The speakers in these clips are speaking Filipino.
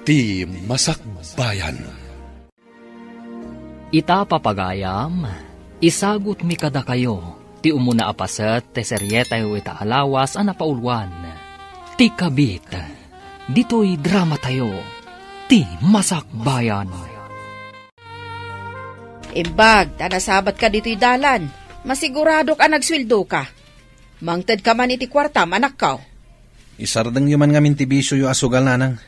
Ti Masakbayan. Ita papagayam, isagot mi kada kayo, ti umuna apaset, te seryeta yu ita alawas ana paulwan. Ti kabit, dito'y drama tayo, ti Masakbayan. Imbag, tanasabat ka dito'y dalan. Masigurado ka nagsweldo ka. Mangted ka man iti kwartam, anak ka. Isardeng yuman nga mintibisyo yu asugal nanang.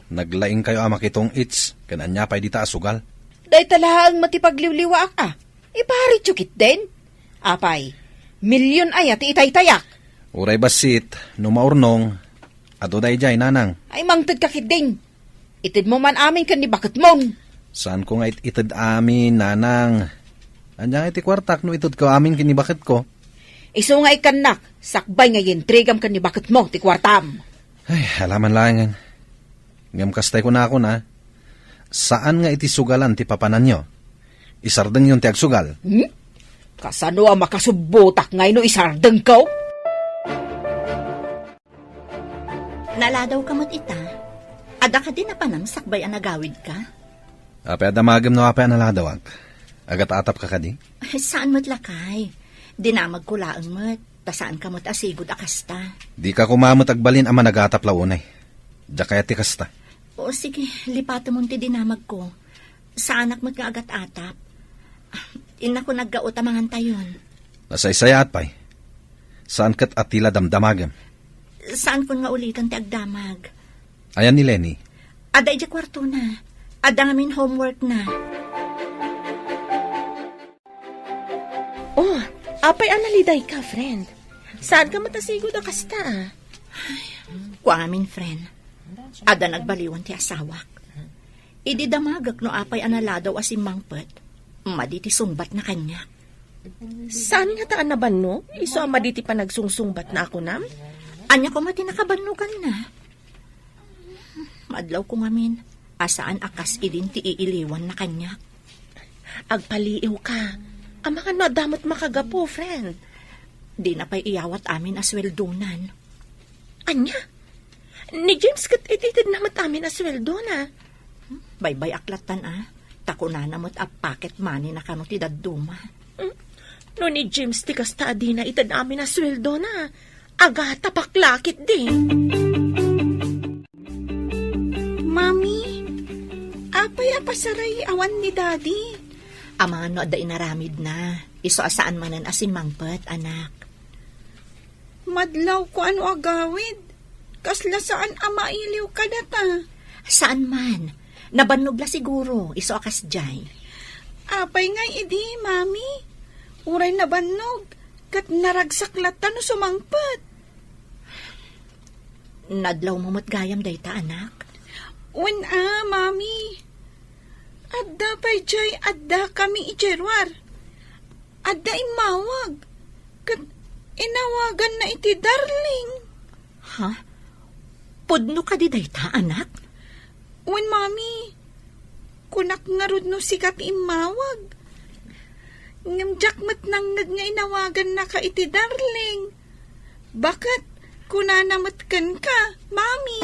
Naglaing kayo amakitong its, kananya pa'y dita asugal. Day talaang matipagliwliwa ka. Iparit yukit din. Apay, milyon ay at itay-tayak. Uray basit, numaurnong, ato day jay nanang. Ay mangted ka kiding. Itid mo man amin kan ni bakit mong. Saan ko nga itid amin, nanang? Anyang iti kwartak no itid ko amin kinibakit ko. Iso nga ikanak, sakbay nga yintrigam kan ni bakit mo, ti kwartam. Ay, halaman langan. Ngam kastay ko na ako na. Saan nga iti sugalan ti papanan nyo? Isardeng yung ti agsugal. Kasano ang makasubutak ngay no isardeng ko? Naladaw kamot ita. Ada ka din na panam sakbay ang nagawid ka? Ape adamagam no ape analadawag. Agat atap ka kadi? Ay, saan mo't lakay? Dinamag ko laang mo't. Tasaan ka mo't asigod akasta. Di ka kumamot agbalin ama nagatap launay. Diya kaya ti kasta. O sige, lipato mong ti dinamag ko. Sa anak mo't nga agat atap. Ina ko naggaot amangan tayon. Nasaysayat pa'y. Saan kat atila damdamagam? Saan ko nga ulitan ti agdamag? Ayan ni Lenny. Ada ija kwarto na. Ada ngamin homework na. Oh, apay analiday ka, friend. Saan ka matasigod ang kasta? Kuang amin, friend. Ada nagbaliwan ti asawak. Idi damagak no apay analadaw asim mangpet. Maditi sungbat na kanya. Saan nga taan na banno? Iso ang maditi pa nagsungsungbat na ako nam? Anya ko mati nakabanugan na. Madlaw ko ngamin. Asaan akas idin ti iiliwan na kanya. Agpaliiw ka. Amakan no adamot makagapo, friend. Di na pa'y iyawat amin asweldonan. Anya? Ni James kat ititid namat amin asweldo na. Baybay aklatan Tako na namot a pocket money na kano ti dadduma. No ni James ti kasta di na itad amin asweldo na. Aga tapaklakit din. Mami, apay apasaray awan ni Daddy. Ama no da inaramid na. Iso asaan manan asin mangpet, anak. Madlaw ko ano agawid. Kasla saan ama iliw ka data. Saan man? Nabannog la siguro. Iso akas jay. Apay nga idi, Mami. Uray na bannog. Kat naragsaklatan no sumangpet. Nadlaw mo mo't gayam dayta, anak. Mami. Adda pa'y jay, adda kami ijerwar. Adda imawag. Kat inawagan na iti darling. Ha? Pudno ka di dayta, anak? Mami. Kunak nga rod no sikat imawag. Ngamjak mat nangnag nga inawagan na ka iti darling. Bakit? Kunanamatkan ka, Mami.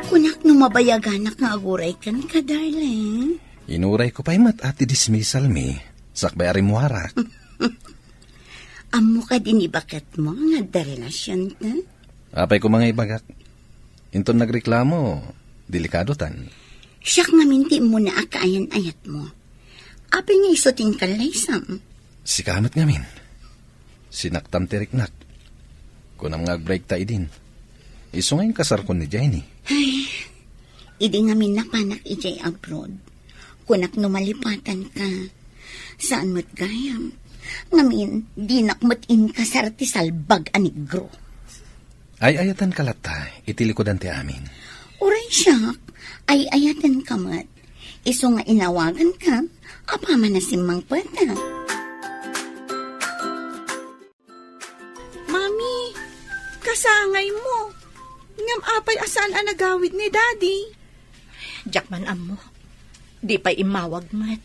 Kunak no mabayaganak nga aguray kan ka, darling. Inuray ko pa'y mat ati dismissal mi. Sakbay ari mo harak. Amo ka din ibakat mo nga da relasyon ta? Apay ko mga ibagat. Inton nagreklamo, delikado tan. Siyak nga minti mo na akaayan-ayat mo. Apay nga isuting kalaysam. Sikamat ngamin. Sinaktam tiriknak. Kunam nga break ta idin. Iso ngayon kasar ko ni Jenny. Ay, idi nga minapanak ijay abroad. Kunak numalipatan ka. Saan mo't gayam? Ngamin, di nakmatin ka sa salbag anigro. Ay ayatan kalata, itilikodan ti amin. Uray siyak, ay ayatan ka mat. Iso nga inawagan ka, apa man na simang pata. Mami, kasangay mo. Ngam apay asaan ang nagawid ni Daddy. Jakman amo. Di pa'y imawag mat.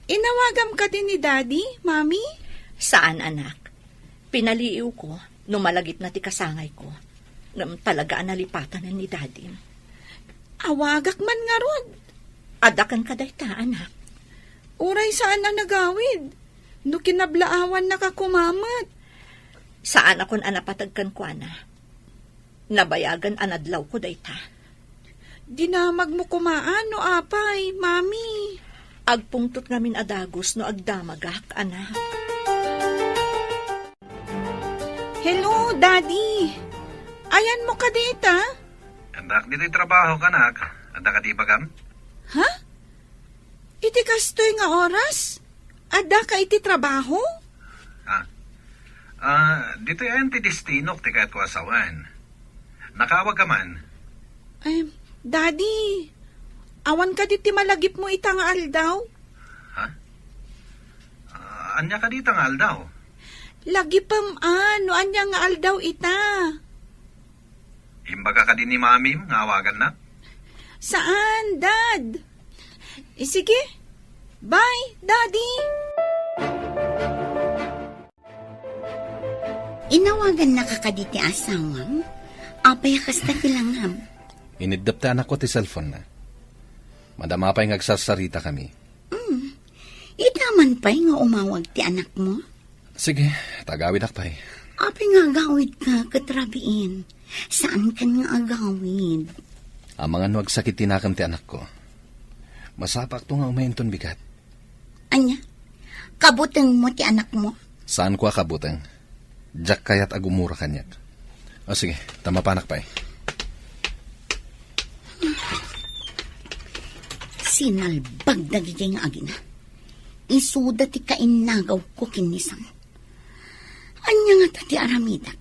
Inawagam ka din ni Daddy, Mami? Saan, anak? Pinaliiw ko nung malagip na ti kasangay ko. Ngam talaga nalipatan na ni Daddy. Awagak man nga rod. Adakan ka dayta, anak. Uray saan na nagawid? No kinablaawan nakakumamat. Saan akon anapatagkan ko, ana? Nabayagan anadlaw ko dayta. Dinamag mo kumaan no apay, mami. Agpungtot ngamin adagos no agdamagak, ana. Hello, Daddy. Ayan mo ka dita? Andak, dito'y trabaho ka, nak. Anda ka di bagam? Ha? Iti kastoy nga oras? Ada ka iti trabaho? Dito'y ayan ti destinok ti kahit ko asawan. Nakawag ka man. Ay, Daddy. Awan ka diti malagip mo ita nga aldaw? Anya ka dito nga aldaw? Lagi pam ano, anya nga aldaw ita. Imbaga ka din ni mamim, ngawagan na? Saan, Dad? Sige. Bye, Daddy. Inawagan na kakaditi asawang, apay kasta kilangam. Inidap ta anak ko ti cellphone na. Madama pa'y ngagsasarita kami. Itaman pa'y nga umawag ti anak mo. Sige, tagawid akpay. Apay nga agawid ka katrabiin. Saan ka nga agawid? Ang mga nuwag sakit tinakam ti anak ko. Masapak to nga umahinton bigat. Anya, kabutang mo ti anak mo? Saan ko akabutang? Diyak kayat agumura kanyak. O sige, tamapanak pa'y. Sinalbag dagigay nga agina. Isuda ti kainagaw ko kinisang. Anya nga tati aramidak.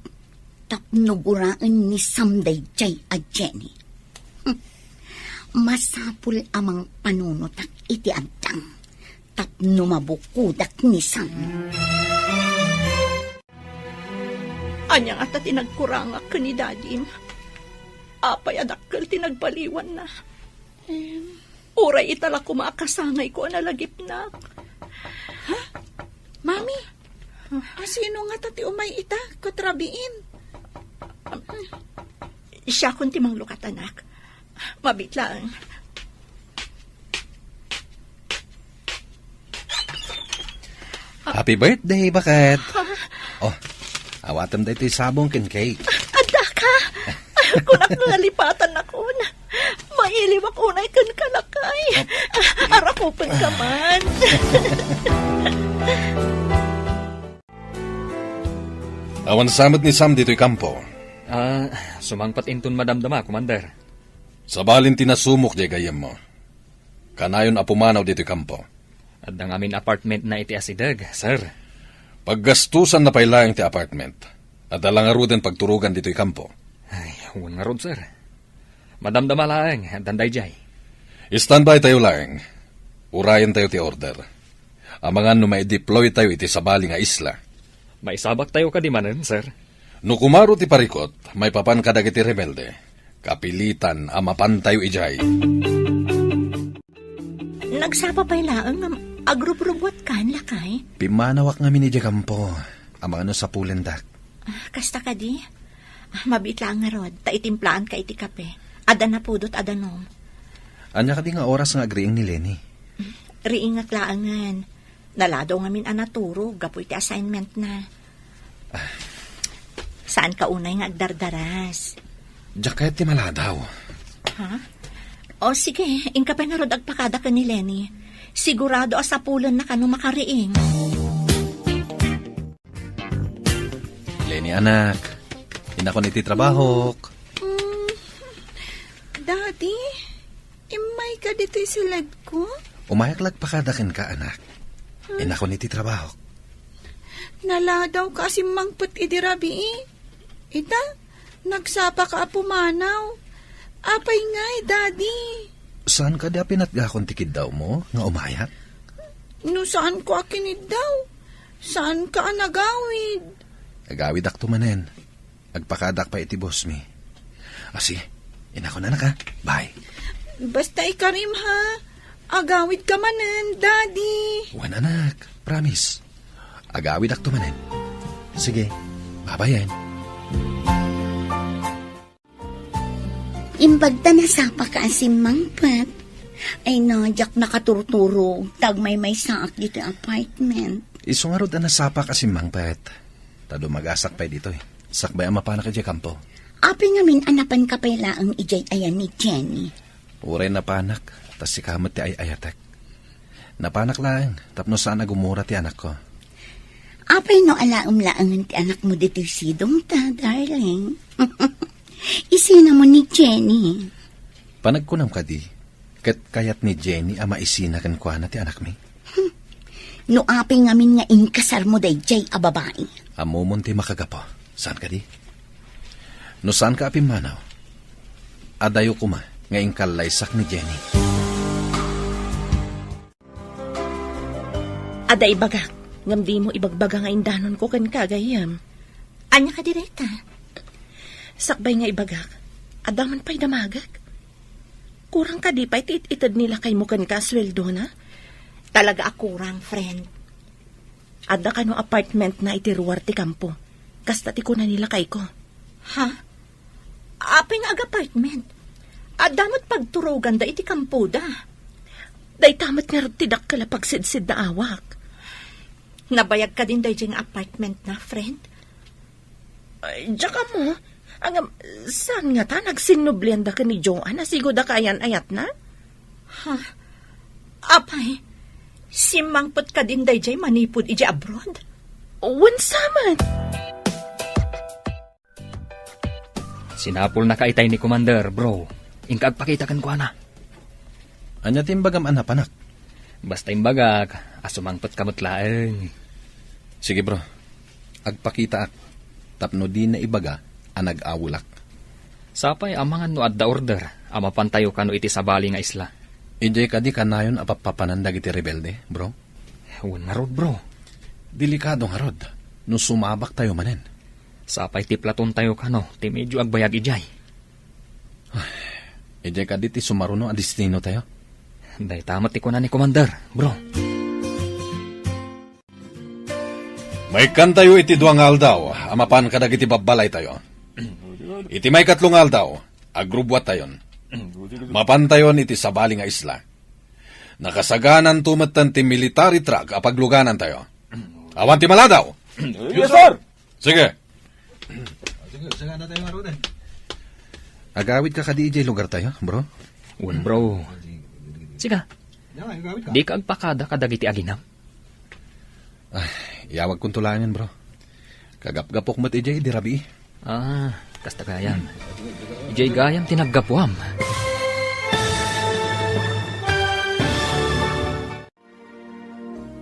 Tapnuguraan ni Samday Jay a Jenny. Masapul amang panunutak iti adtang. Tapno mabukudak ni Sam. Anya nga ta tinagkurangak ka ni Daddy. Apay adakkel tinagpaliwan na. Uray itala kumakasangay ko analagip na. Mami, sino nga tati umay ita katrabiin? Siya kun timang lukat, anak. Mabit lang. Happy birthday, bakit? Oh, awatam da ito'y sabong kin cake. Ada ka! Kunak nalipatan ako na. Mailiw ako na ikan kalakay. Arakupan ka man. Awan samad ni Sam dito'y kampo. Sumangpat inton madamdama, Commander. Sa balin tinasumok di gayam mo. Kanayon apumanaw dito'y kampo. At ang amin apartment na iti asidag, sir. Paggastusan na pailayang ti apartment. At alang aruden pagturugan dito'y kampo. Ay, huwag nga rod, sir. Madamdama lang, danday jay. Standby tayo lang. Urayan tayo ti order. Ang mga may-deploy tayo iti sabali nga isla. Maisabak tayo kadimanan, sir. No kumaro ti parikot, may papan kadag iti rebelde. Kapilitan amapan tayo ijay. Nagsapa pa'y laang agrub-rubot kan, lakay. Pimanawak nga minidya kampo. Ang mga sa pulendak. Kasta ka di? Mabit lang nga rod, taitimplaan ka iti kape. Ada na pudot, ada nom. Anya ka di nga oras nga agriing ni Lenny. Riingat laangan. Naladaw nga min anaturo, gapoy ti assignment na. Saan ka unay nga agdardaras? Diyak kaya ti maladaw. Ha? O sige, ingkapay nga rod agpakada ka ni Lenny. Sigurado asapulan na kano makariing. Lenny anak, inakon iti trabahok. Daddy, imay ka dito silad ko? Umayaklag pakadakin ka anak. Inakon iti trabahok. Naladaw ka si mangput idirabi Ita, nagsapa ka apumanaw. Apay ngay, Daddy. Saan ka di pinatgakon tikid daw mo nga umayak? No saan ko akinid daw? Saan ka nagawid? Agawid ak tumanen. Agpakadak pa iti boss mi. Asi, inakon anak ha. Bye. Basta ikarim ha. Agawid ka manen, Daddy. Wan anak, promise. Agawid ak tumanen. Sige, babayan. Imbagta na sapa ka asim mangpat. Ay no, jak nakaturturo. Tag may saak dito apartment. Isungarod na nasapa kasi mangpet. Tado magasak pa dito eh. Sakbay ang mapana ka kampo. Api ngamin anapan ka pala ang ijay ayan ni Jenny. Uray na panak, tas si kamot ti ay ayatek. Napanak lang, tapno sana gumura ti anak ko. Apay no alaang-laangan ti anak mo dito sidong ta, darling. Isina mo ni Jenny. Panagkunam ka di, kat kayat ni Jenny ama isina kan kwa na ti anak mi. No apay ngamin nga inkasar mo day jay a babae. Amumon ti makagapo, saan ka di? No saan ka apimanaw? Adayo kuma, ngayong kalaysak ni Jenny. Ada ibagak, ngam di mo ibagbaga nga indanon ko kan kagayam. Anya ka direta? Sakbay nga ibagak, adaman pa'y damagak. Kurang ka di pa'y itad nila kay mo kan kasweldo na? Talaga akurang, friend. Ada ka no apartment na itiruwar ti kampo. Kasta ti ko na nila kay ko. Ha? Apay nga ag-apartment. Adamot pagturogan da iti kampo da. Day tamat nga tidak kala pagsidsid na awak. Nabayag ka din day dyan apartment na, friend? Ay, tsaka mo, saan nga ta nagsinublian da ka ni Joanne? Asigo da kayan ayat na? Ha? Apay, simangpot ka din day dyan manipod iji abroad? Wansaman! Sinapol na kaitay ni Commander, bro. Ingkag pakitakan ko na. Anya timbagam anapanak? Basta imbagak, asumangpot kamot laeng. Sige bro, agpakita ak. Tapno di na ibaga, anag-awulak. Sapay amangan no adda order, amapantayo ka no iti sabali nga isla. Ijay ka di kanayon apapapanandag iti rebelde, bro? Una rod, bro. Delikado nga rod, no sumabak tayo manen. Sapay ti platon tayo ka no, ti medyo agbayag ijay. Ijay ka di ti sumaruno a destino tayo. Day tamat ti ko na ni Commander, bro. May kan tayo iti duang aldaw, amapan kadag iti babalay tayo. Iti may katlong aldaw, agrubwat tayon. Mapantayon iti sabali nga isla. Nakasaganan tumatan ti military truck apagluganan tayo. Awan ti maladaw! Yes, sir! Sige. Agawid ka di ijay lugar tayo, bro? Un, bro. Siga, di ka agpakada kadagiti aginam. Iyawag kong tulangin, bro. Kagap-gapok mo't ijay di rabi. Kasta gayam. Ijay gayam tinaggapuam.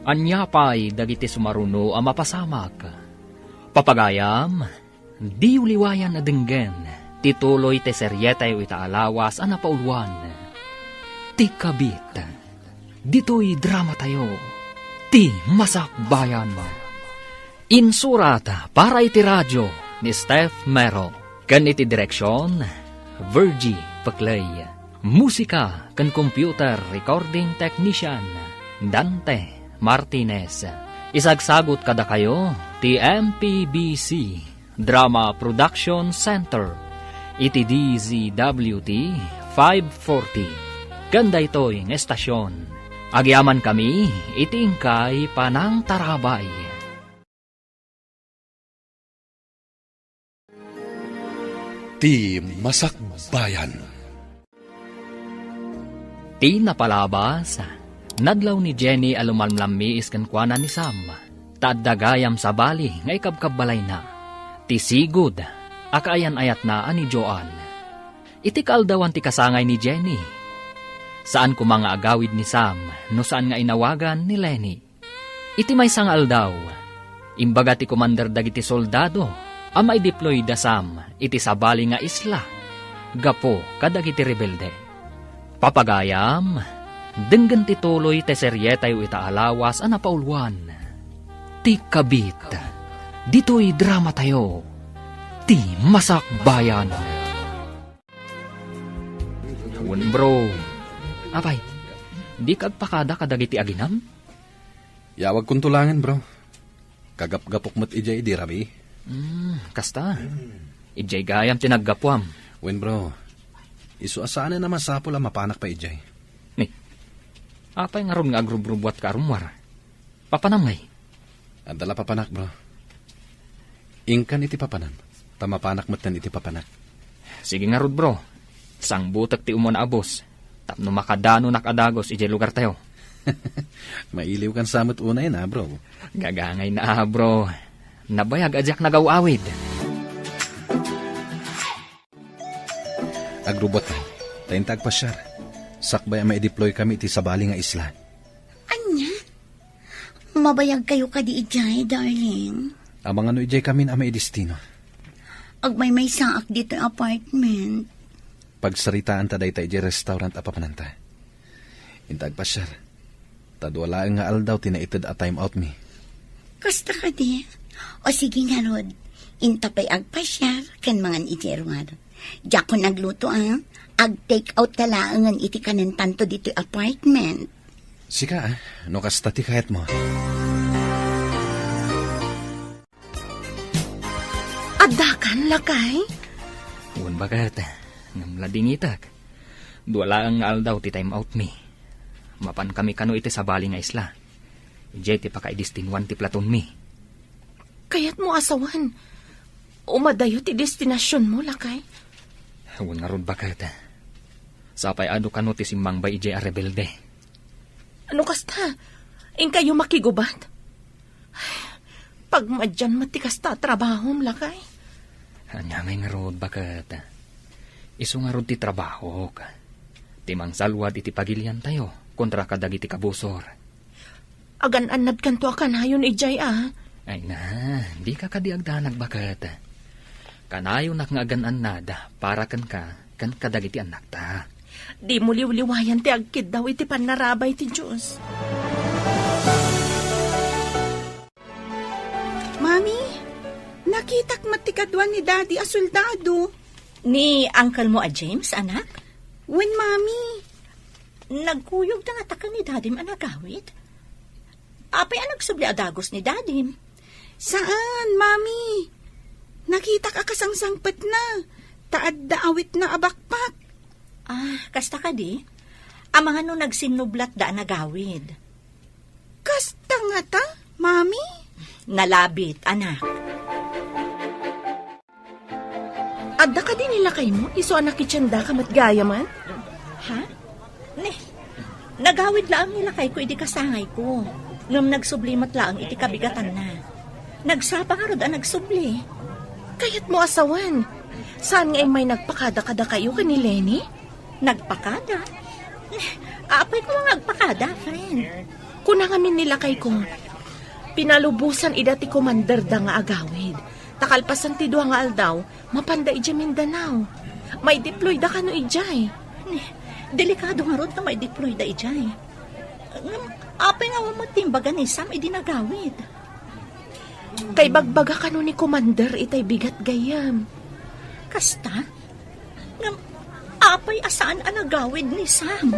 Anyapay dagiti sumaruno ang mapasamak. Papagayam, di uliwayan na denggen, tituloy te seryetay o itaalawas ang napauluan. Ti kabit, dito'y drama tayo, ti masakbayan mo. Insurata para iti radyo ni Steph Mero, kan iti direksyon, Virgie Paclay. Musika kan computer recording technician, Dante Martinez. Isagsagot kada kayo ti MPBC Drama Production Center iti DZWT 540. Ganda ito'y ng estasyon. Agyaman kami iti ingkay Panang Tarabay. Ti Masakbayan. Ti napalabas, nadlaw ni Jenny alumalmlami iskan kuana ni Sam. Tadagayam sa bali ngay kabkabalay na. Ti sigud, akaayan ayat na ani Joan. Iti kaaldawan ti kasangay ni Jenny. Saan ko mga agawid ni Sam, no saan nga inawagan ni Lenny. Iti may sang aldaw, imbaga ti commander dagiti soldado, amay deploy da Sam, iti sabali nga isla. Gapo kadagiti rebelde. Papagayam, denggan ti tuloy te seryetay o itaalawas ang napauluan. Ti kabit, dito'y drama tayo, ti masakbayan. Un, bro. Apay, di kagpakada kadagiti aginam? Yawag kong tulangin, bro. Kagap-gapok mo't ijay di rabi. Kasta. Ijay gayam tinaggapuam. Wen, bro. Isu asaan na masapol ang mapanak pa ijay. Ni, apay nga ron nga agrub-rubwat ka arumwar. Papanamay. Adala papanak, bro. Ingkan iti papanan. Tamapanak matan iti papanak. Sige nga rod bro. Sang butak ti umon na abos. Tapno makadano nakadagos ijay lugar tayo. Mailiw kan samot unay na, bro. Gagangay na bro. Nabayag ajak nagawawid. Agrubot na. Taintag pa siya. Sakbay ang ma-deploy kami iti sabali nga isla. Anya? Mabayag kayo ka di ijay, darling. Amang ano ijay kami na may destino. Agmay may saak dito yung apartment. Pagsaritaan ta day ta ijay restaurant apapananta. Intag pa siya. Tadwala nga aldaw tinaited a time out mi. Kasta ka di. O sige nga, Rod. Intapay agpasyar kan mga ijerwar. Diyak ko nagluto ag-take out talaangan iti kanan tanto dito apartment. Sika no kasta ti kahit mo. Adakan, lakay? Uwan bagat. Namlading itak. Duwala ang aldaw ti time out mi. Mapan kami kano iti sabali nga isla. Ijay ti pakaidistinwan ti platon mi. Kaya't mo asawan. Umadayo ti destinasyon mo, lakay? Uwan nga ron bagat. Sapay ado kano ti simbang ba ijay a rebelde. Ano kasta? In kayo makigubat? Pag madyan matikas ta trabahom, lakay? Anyamay nga ron bagat. Isu nga ron ti trabaho ka. Timang salwad iti pagilian tayo kontra kadag iti kabusor. Agan-anad kanto akanayon ijay Ay na, di ka kadiagdanag bagat. Kanayon nak nga agan-anad para kan kadag iti anak ta. Di mo liwliwayan ti agkid daw iti panarabay ti Diyos. Mami, nakitak matikadwan ni Daddy a soldado. Ni uncle mo James, anak? When, Mami? Nagkuyog na nga taka ni Dadim anagawit? Apay ang nagsubli adagos ni Dadim? Saan, Mami? Nakita ka kasangsangpet na. Taad da awit na abakpak. Kasta ka di? Ang mga no nagsinublat da nagawid. Kasta nga ta, Mami? Nalabit, anak. Adda ka din nila kay mo? Iso anak itsanda ka matgaya man? Ha? Nagawid laang nila kay ko iti kasangay ko. Ngam nagsublimat laang iti kabigatan na. Nagsapa nga rod ang nagsubli. Kaya't mo asawan. Saan nga may nagpakada-kada kayo ka ni Lenny? Nagpakada? Apay ko nga nagpakada, friend. Kunangamin nila kay kong pinalubusan ida ti commander da nga agawid. Takalpasan ti duha nga aldaw, mapanda ija Mindanao. May deploy da kano ijay. Delikado nga rod na may deploy da ijay. Apay nga matimbaga ni Sam idinagawid. Kay bagbaga kano ni commander itay bigat gayam. Kasta? Ngam, apay asaan ang nagawid ni Sam?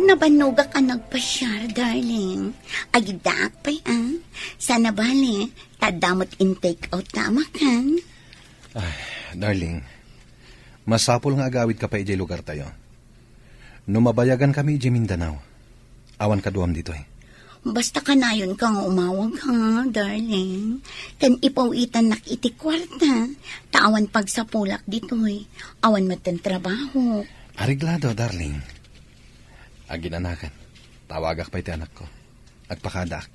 Nabanugak ka nagpasyar, darling. Agidaak pa'y Sana bali, tadamot in-take out tama kan. Darling, masapol nga agawid ka pa ijay lugar tayo. Numabayagan kami ijay Mindanao. Awan kaduam dito Basta kanayon ka nga umawag ha, darling. Kan ipawitan nak iti kwarta. Taawan pagsapulak dito Awan matan trabaho. Ariglado, darling. Aginanakan. Tawagak pa iti anak ko. Agpakadak.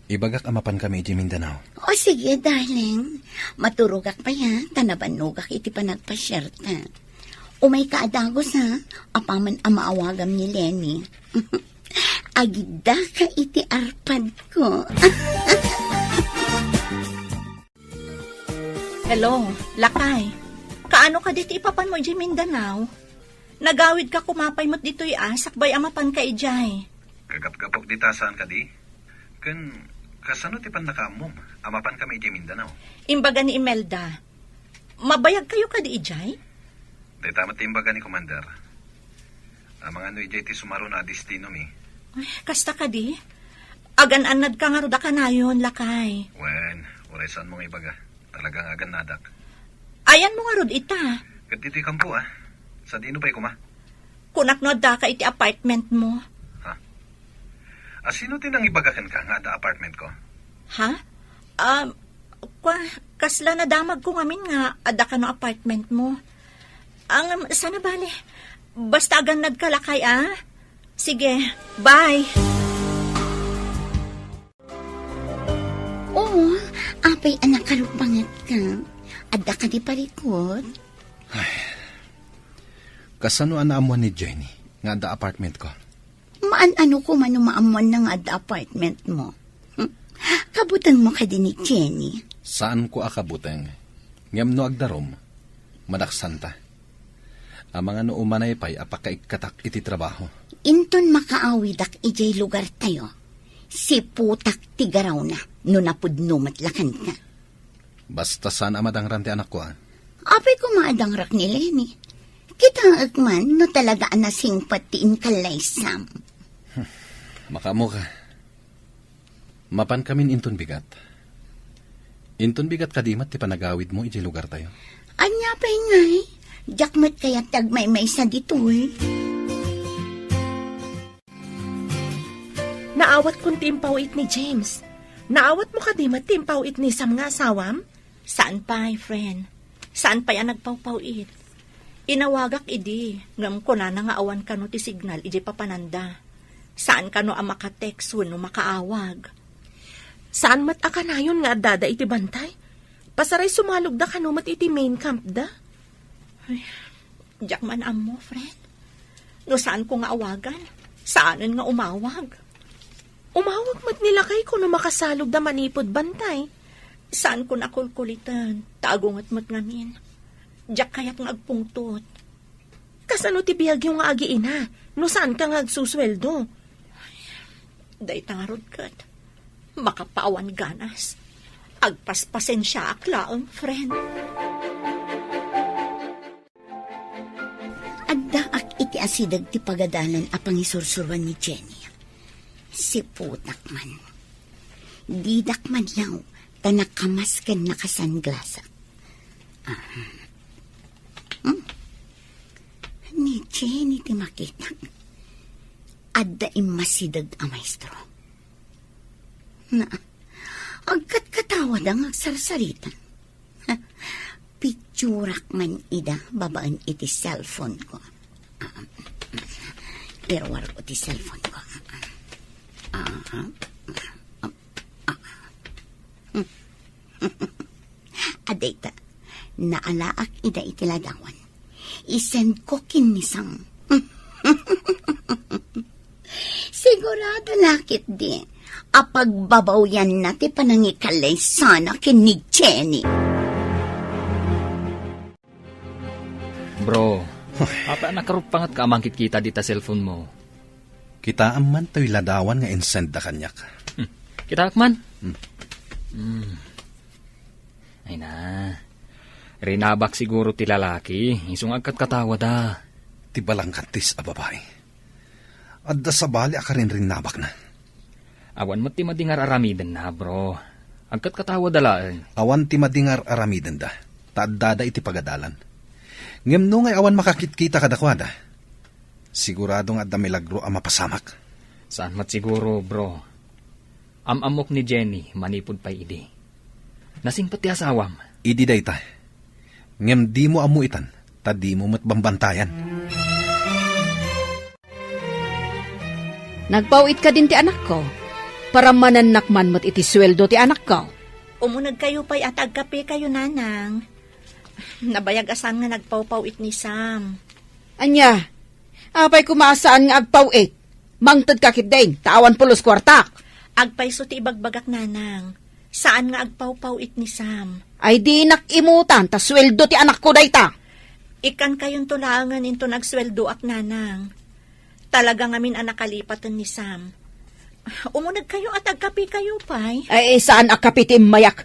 Ibagak amapan kami iti Mindanao. O sige, darling. Maturugak pa ya. Tanabanugak iti panagpasyerta. Umay kaadagos ha. Apaman amaawagam ni Lenny. Agida ka iti arpad ko. Hello, Lakay. Kaano ka dito ipapan mo ijay Mindanao? Nagawid ka kumapay mo't dito'y sakbay amapan ka ijay. Kagap-gapok di tasaan ka di? Kasano ti pan nakamom? Amapan kami ijay Mindanao. Imbaga ni Imelda. Mabayag kayo ka di ijay? Day tamat ti imbaga ni Commander. Ang mga ijay ti sumaro na destino mi. Kasta ka di? Agan-anad ka nga roda ka na yun, Lakay. Wen, oray saan mong ibaga. Talagang agan nadak. Ayan mo nga rod ita. Kaditi kampo Sa dino pa'y kuma? Kunak no da ka iti apartment mo. Sino tinang ibagakan ka nga da apartment ko? Ha? Kasla na damag ko ngamin nga ada ka no apartment mo. Ang sana bale. Basta agang nagkalakay Sige, bye. Oo, apay anak karupangat ka. Adda ka di parikot. Kasano anaamuan ni Jenny nga da apartment ko? Maan-ano ko man umaamuan na nga adda apartment mo. Kabutan mo ka din ni Jenny. Saan ko akabuteng? Ngem no agdarom, madaksanta. Ang mga no umanay pa'y apakaikatak iti trabaho. Inton makaawidak ijay lugar tayo. Si putak tigaraw na no napudno matlakan ka. Basta saan amadang ranti anak ko Apay ko maadang rak ni Lenny. Kita agman no talaga anasing patiin kalay Sam. Makamo ka. Mapan kamin inton bigat. Inton bigat kadimat ti panagawid mo ijay lugar tayo. Anya pa'y ngay. Jakmat kaya tagmay-may sa ditoy. Naawat kong timpawit ni James. Naawat mo ka di matimpawit ni Sam nga asawam? Saan pa, friend? Saan pa yan nagpawpawit? Inawagak idi. Ngam ko na nga awan ka no ti signal iji papananda. Saan ka no ang makatext no makaawag? Saan mat akanayon nga dada iti bantay? Pasaray sumalog da kano mat iti main camp da? Diyak man am mo, friend. No saan ko nga awagan? Saanan nga umawag? Umawag mat nila kay kuno makasalog da manipod bantay. Saan ko nakulkulitan? Tagungat mat ngamin. Diyak kayak nga agpungtot. Kasano ti biyag yung nga agiina? No saan ka nga agsusweldo? Day tangarod kat. Makapaawan ganas. Agpaspasen siya aklaang, friend. Addaak iti asidag ti pagadalan apang isursuruan ni Jenny. Si putak man. Didak man yaw, tanakamasken nakasanglasa. Ni Jenny ti makita. Adda imasidag a maestro. Na, agkat katawad ang agsarsaritan. Picturak man ida babaan iti cellphone ko. Irwar ko ti cellphone ko. Adeta, naalaak ida iti ladawan. Isend ko kinisang. Sigurado lakit di. Apagbabaw yan na ti panangikalay sana kinig Jenny. Bro, apa nakarupangat ka amang kita dita cellphone mo? Kita man to'y ladawan nga insend da kanyak. Kita akman? Ay na. Rinabak siguro ti lalaki. Isung agkat katawa da. Ti balang katis a babae. Adda sa bali akarin rinabak na. Awan mo ti madingar aramiden na, bro. Agkat katawa dalaan. Awan ti madingar aramiden da. Taaddada iti pagadalan. Ngem no ngay awan makakitkita kadakwada. Siguradong adda milagro ang mapasamak. Saan mat siguro, bro? Amok ni Jenny, manipod pa'y idi. Nasing pati asawam. Idi dayta. Ngem di mo amuitan, ta di mo matbambantayan. Nagpawit ka din ti anak ko. Para mananak man mat iti sweldo ti anak ko. Umunag kayo pa'y at agkape kayo, nanang. Nabayag asan nga nagpawpawit ni Sam. Anya, apay kumasaan nga agpawit. Mangtad kakit din, tawan pulos kwartak. Agpayso ti ibagbagak, nanang. Saan nga agpawpawit ni Sam? Ay di nakimutan, ta sweldo ti anak ko dayta. Ikan kayong tulangan into nagsweldo ak, nanang. Talaga ngamin ang nakalipatan ni Sam. Umunag kayo at agkape kayo, pay. Ay saan akapitim mayak?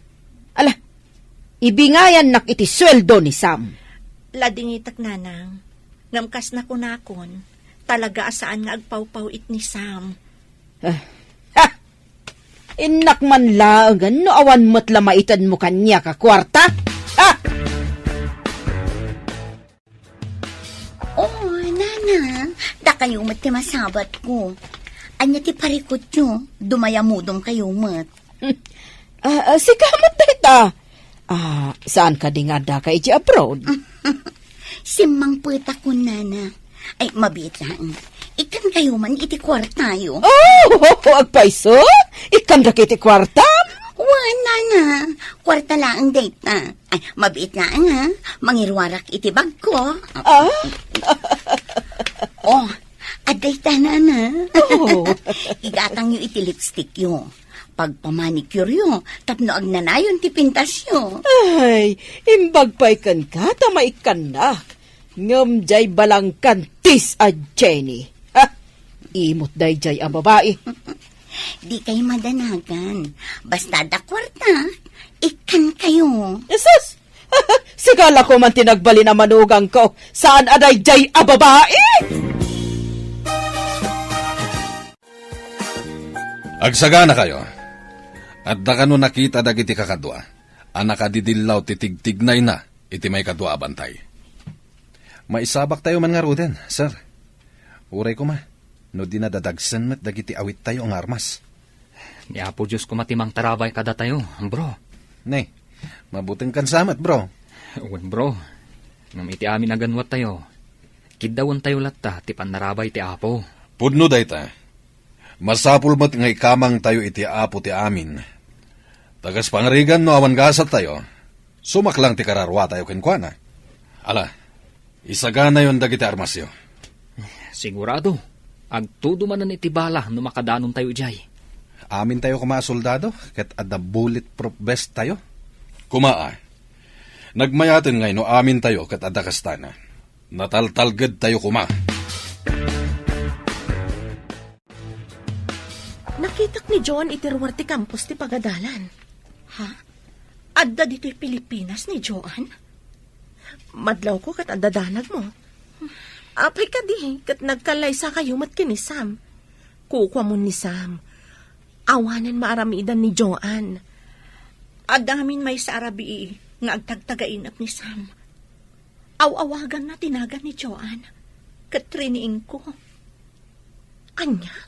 Ala, ibingayan nak iti sweldo ni Sam. Ladingitak, nanang. Ngamkas na kunakon. Talaga asaan nga agpawpawit ni Sam. Inak man laangan no awan mo't lamaitan mo kanya ka kwarta. Ha! na, da kayo mat ti masabat ko. Anya ti parikot nyo, dumayamudong kayo mat. Sikamot dayta. Saan ka di nga da ka iti abroad? Simang puta ko, nana. Ay, mabit lang. Ikan kayo man iti kwartayo. Agpaiso? Ikan da kiti kwarta? Wala na. Kwarta lang ang date na. Ay, mabit lang ha. Mangirwarak iti bag ko. Oh, aday na na. Igatang yu iti lipstick yu. Pagpamanicure yu, tapno agnanayon ti pintas yu. Ay, imbag pa ikan ka, tamaikan na. Ngam jay balangkan tis a Jenny. Imot day jay ang babae. Di kayo madanagan. Basta da kwarta, ikan kayo. Sus! Sigala ko man tinagbali na manugang ko. Saan aday jay a babae? Agsagana kayo. At da kano nakita dagiti kakadwa, anak adidillaw titigtignay na, iti may kadwa abantay. Maisabak tayo man nga ruden, sir. Uray ko ma, no di nadadagsan met dagiti awit tayo ang armas. Ni Apo Diyos ko matimang tarabay kada tayo, bro. Ne, mabuting kansamat, bro. Uwan, bro. Nang iti amin aganwat tayo. Kidawan tayo latta, ti panarabay ti Apo. Pudno dayta. Masapul mo't ngay kamang tayo iti Apo ti amin. Tagas pangarigan no awan gasat tayo. Sumaklang ti kararwa tayo kenkwana. Ala, isagana yon dagiti armasyo. Sigurado. Agtudo man iti bala no makadanon tayo jay. Amin tayo kuma soldado, ket adda bulletproof vest tayo. Kumaa. Nagmayaten ngay no amin tayo ket adda kastana. Nataltalged tayo kuma. Nakitak ni John itiruar ti campus ti pagadalan. Ha? Adda dito'y Pilipinas ni Joan? Madlaw ko kat adadanag mo. Apay ka di, kat nagkalaysa kayo mat kini Sam. Kukwa mo ni Sam. Awanan maaramidan ni Joan. Adda ngamin may sa arabi nga agtagtagainap ni Sam. Awawagan na tinagan ni Joan. Katriniing ko. Anya?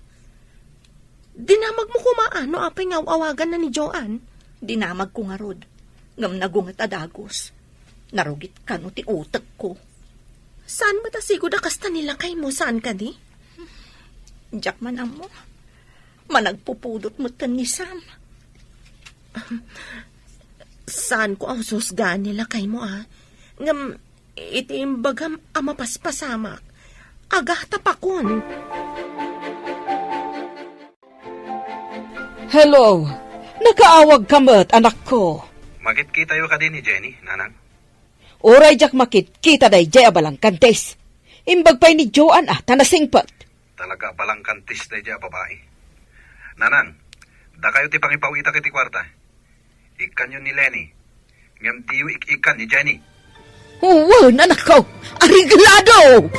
Dinamag mo kumaano apay nga awagan na ni Joan? Dinamag ko nga rod. Ngam nagungat adagos. Narugit ka no ti utak ko. Saan ba tasigo da kasta nila kay mo? Saan ka di? Jack man mo. Managpupudot mo tan ni Sam. Saan ko ang susgaan nila kay mo Ngam itiimbagam amapaspasamak. Agah tapakon. Hello, nakaawag ka mat, anak ko. Makit-kita yo ka din ni Jenny, nanang. Oray jak makit, kita day jay abalang kantes. Imbag pa'y ni Joan tanasingpat. Talaga palang kantis day dya babae. Nanang, da kayo ti pangipawita kiti kwarta. Ikan yun ni Lenny. Ngam tiyo ikan ni Jenny. Wow, anak ko, ariglado!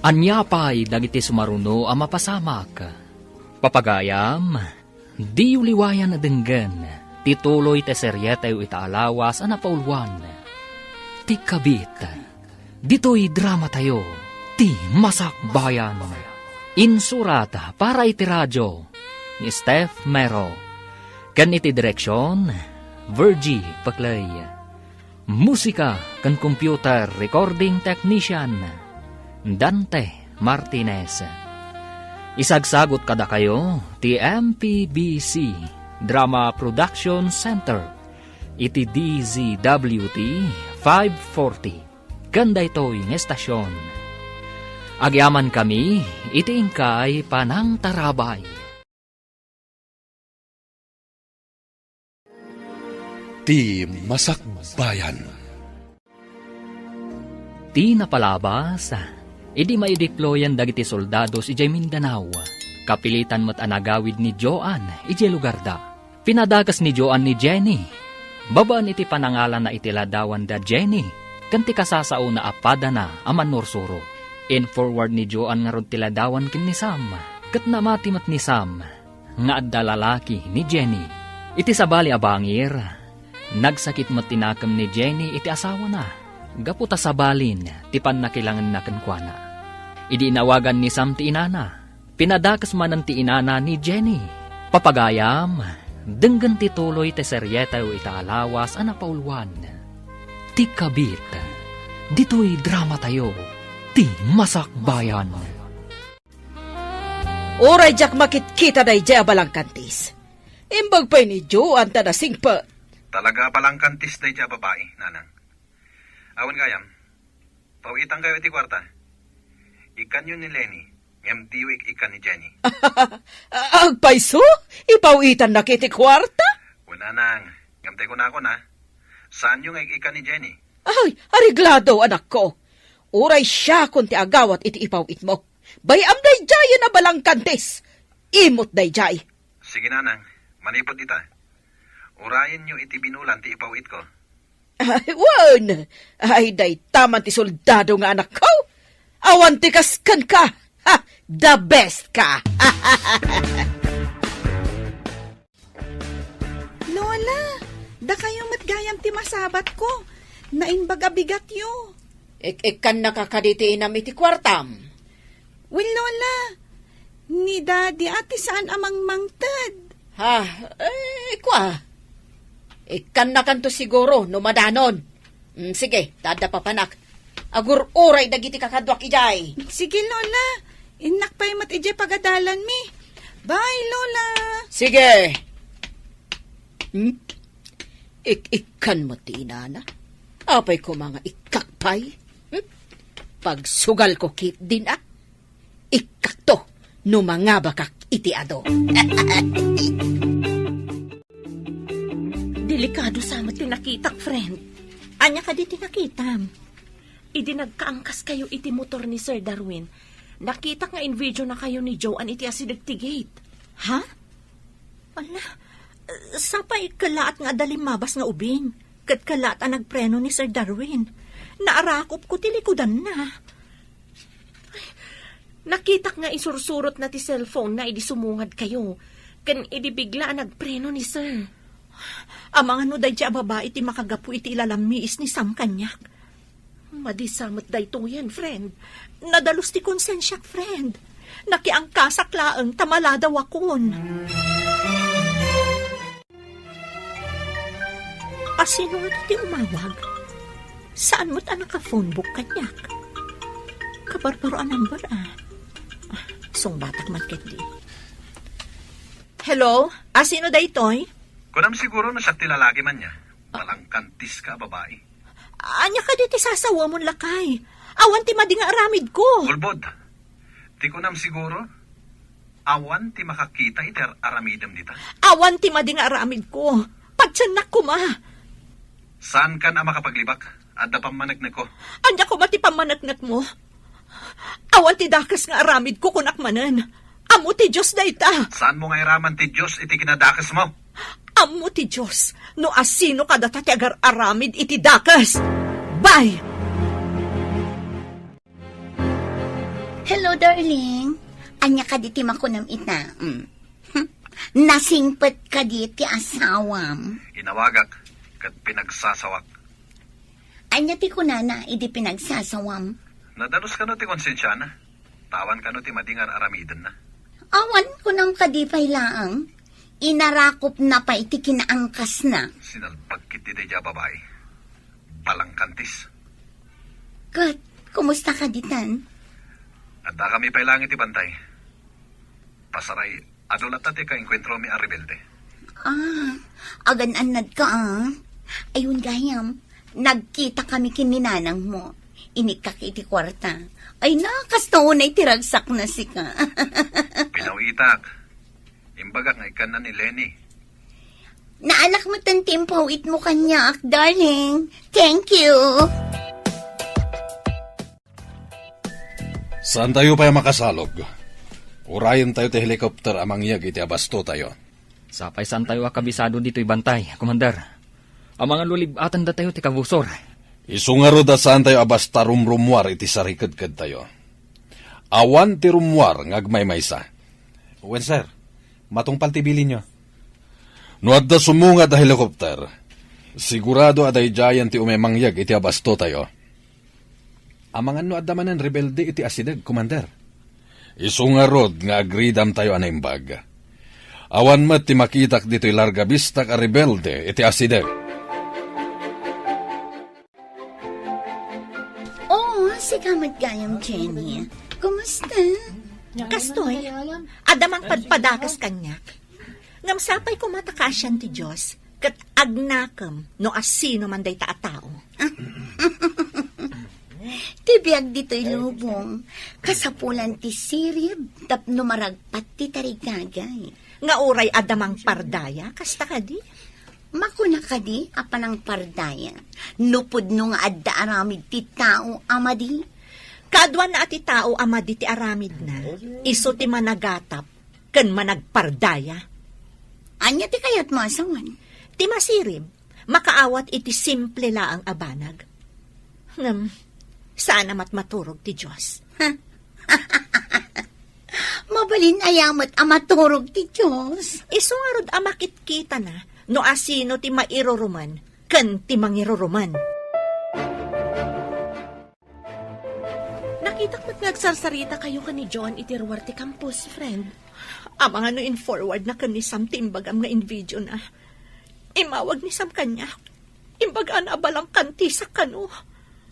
Anya pa'y dagiti sumaruno ang mapasamak. Papagayam, di uliwayan na denggan, tituloy te seryeta yu itaalawas ang napaulwan. Ti kabit, dito'y drama tayo, ti masakbayan. Insurata para iti radyo, ni Steph Mero. Kan iti direksyon, Virgie Paclay. Musika kan computer recording technician, Dante Martinez. Isagsagot kada kayo, ti MPBC Drama Production Center, iti DZWT 540. Ganda ito'y ng estasyon. Agyaman kami, iti ingkay panang tarabay. Ti Masakbayan. Ti napalabas, idi maideployan dagiti soldados ijay Mindanao. Kapilitan mo't anagawid ni Joan ijay lugar da. Pinadakas ni Joan ni Jenny. Babaan iti panangalan na itiladawan da Jenny. Kanti kasasao na apada na aman norsuro. In forward ni Joan nga rod tiladawan kin ni Sam. Kat namati mat ni Sam. Nga adda lalaki ni Jenny. Iti sabali abangir. Nagsakit matinakam ni Jenny iti asawa na. Gaputa sa balin, tipan na kailangan na kankwana. Idi inawagan ni Sam ti inana. Pinadakas man ang ti inana ni Jenny. Papagayam, denggan ti tuloy ti seryeta o itaalawas ana paulwan. Ti kabit, dito'y drama tayo, ti masakbayan. Oray jak makit-kita day jay abalang kantis. Imbag pa'y ni Jo anta na singpa. Talaga palang kantis day siya babae, nanang. Awan gayam, pawitan kayo iti kwarta. Ikan yun ni Lenny, ngem tiwik ikan ni Jenny. Agpaiso? Ipawitan na kiti kwarta? Una nang, ngem ko na ako na. Saan yung ikan ni Jenny? Ay, ariglado anak ko. Uray siya kung ti agawat iti ipawit mo. Bayam day jay na balang kantis. Imot day jay. Sige nanang, manipot ita. Urayan nyo iti binulan ti ipawit ko. Ay, wan! Ay, day taman ti soldado nga anak ko. Awan ti kaskan ka. Ha, the best ka. Lola, da kayo matgayam ti masabat ko. Nainbaga bigat yo. Ikan nakakaditi nami ti kwartam. Well, Lola, ni Daddy ati saan amang mangtad? Ha, kwa. Ikan na kanto siguro, numadanon. Sige, tada papanak. Agur uray dagiti kakadwak ijay. Sige, Lola. Inak pa'y mat ije pagadalan mi. Bye, Lola. Sige. Ikan mo ti inana. Apay ko mga ikakpay. Pagsugal ko kit din Ikak to, numangabakak iti ado. Delikado sa mat tinakitak, friend. Anya ka di tinakitam. Idi nagkaangkas kayo iti motor ni Sir Darwin. Nakita nga in video na kayo ni Joanne iti asidagtigate. Ha? Wala. Sapay kalaat nga dalimabas nga ubing. Kat kalaat ang nagpreno ni Sir Darwin. Naarakop ko tilikudan na. Nakita nga isursurot na ti cellphone na idi sumungad kayo. Kan idi bigla nagpreno ni Sir. Ang mga nuday dya babae iti makagapu iti ilalamiis ni Sam Kanyak. Madisamot dayto yan, friend. Nadalos ti konsensyak, friend. Nakiangkasak laeng tamaladaw akon. Asino nga ti umawag? Saan mo't anak ka phone book Kanyak? Kabarbaro ang number Song batak man di. Hello? Asino daytoy? Kunam siguro na sakti lalaki man niya. Walang kantis ka, babae. Anya ka diti sasawa mon lakay. Awan ti madi nga aramid ko. Ulbod, ti kunam siguro, awan ti makakita iter aramidem dita. Awan ti madi nga aramid ko. Patsanak ko ma. Saan ka na makapaglibak? At napamanagnag ko. Anya ko mati pamanagnak mo. Awan ti dakas nga aramid ko kunak manen. Amo ti Diyos dayta. Saan mo nga iraman ti Diyos iti kinadakas mo? Amo ti Diyos, no asino kada ti agar aramid iti dakas. Bye! Hello, darling. Anya ka di makunam ita. Nasingpet ka di ti asawam. Inawagak, kat pinagsasawak. Anya ti kunana, idi pinagsasawam. Nadalos ka no ti konsensya na. Tawan ka no ti madingar aramiden na. Awan ko nang kadipay laang. Inarakop na pa iti kinaangkas na. Sinalpag kiti deja babae. Palang kantis. Kat, kumusta ka ditan? At da kami pailangit ibantay. Pasaray, adulat na ti ka-enkwentro mi a rebelde. Agan-anad ka Ayun gayam, nagkita kami kininanang mo. Inikak iti kwarta. Ay nakas taunay tiragsak na si ka. Pinawitak. Imbagak nga ikan na ni Lenny. Naanak mo tan timpawit mo kanyak, darling. Thank you. Saan tayo pa makasalog? Urayan tayo ti helicopter amang iyag iti abasto tayo. Sapay saan tayo akabisado dito'y bantay, Commander. Ang mga lulibatan da tayo ti kabusor. Isungaro da saan tayo abasta rumrumwar iti sarikad-kad tayo. Awan ti rumwar ngagmaymaysa. Wen sir, matungpal ti bilin nyo. No adda sumunga da helicopter, Sigurado aday jayan ti umemangyag iti abasto tayo. Amangan no adamanan rebelde iti asideg, Commander. Isungarod nga agridam tayo anaimbag. Awan mat ti makitak dito'y larga bistak a rebelde iti asideg. Oo, sigamat gayam, Jenny. Kumusta? Kastoy, adamang padpadakas kanyak. Ngam sapay ko matakasyan ti Diyos, kat agnakam no asino man day taatao. Tibiyag dito'y lubong. Kasapulan ti sirib, tapno maragpat ti tarigagay. Nga uray adamang pardaya, kasta ka di? Makuna ka di, apanang pardaya. Nupod no nga adda aramid ti tao, amadi. Kadwa na ati tao ama di ti aramid na, iso ti managatap, ken managpardaya. Anya ti kayat masawan? Ti masirib, makaawat iti simple laang abanag. Ngam, sana maturog ti Diyos. Mabalin ayamat amaturog ti Diyos. Iso nga rod amakit-kita na, no asino ti mairuruman, ken ti mangiruruman. Nakita ko't nagsarsarita kayo ka ni John itiruar ti campus, friend. Ama nga no in forward na ken ni Sam timbagam nga in video na. Imawag ni Sam kanya. Imbagaan abalang kanti sa kano.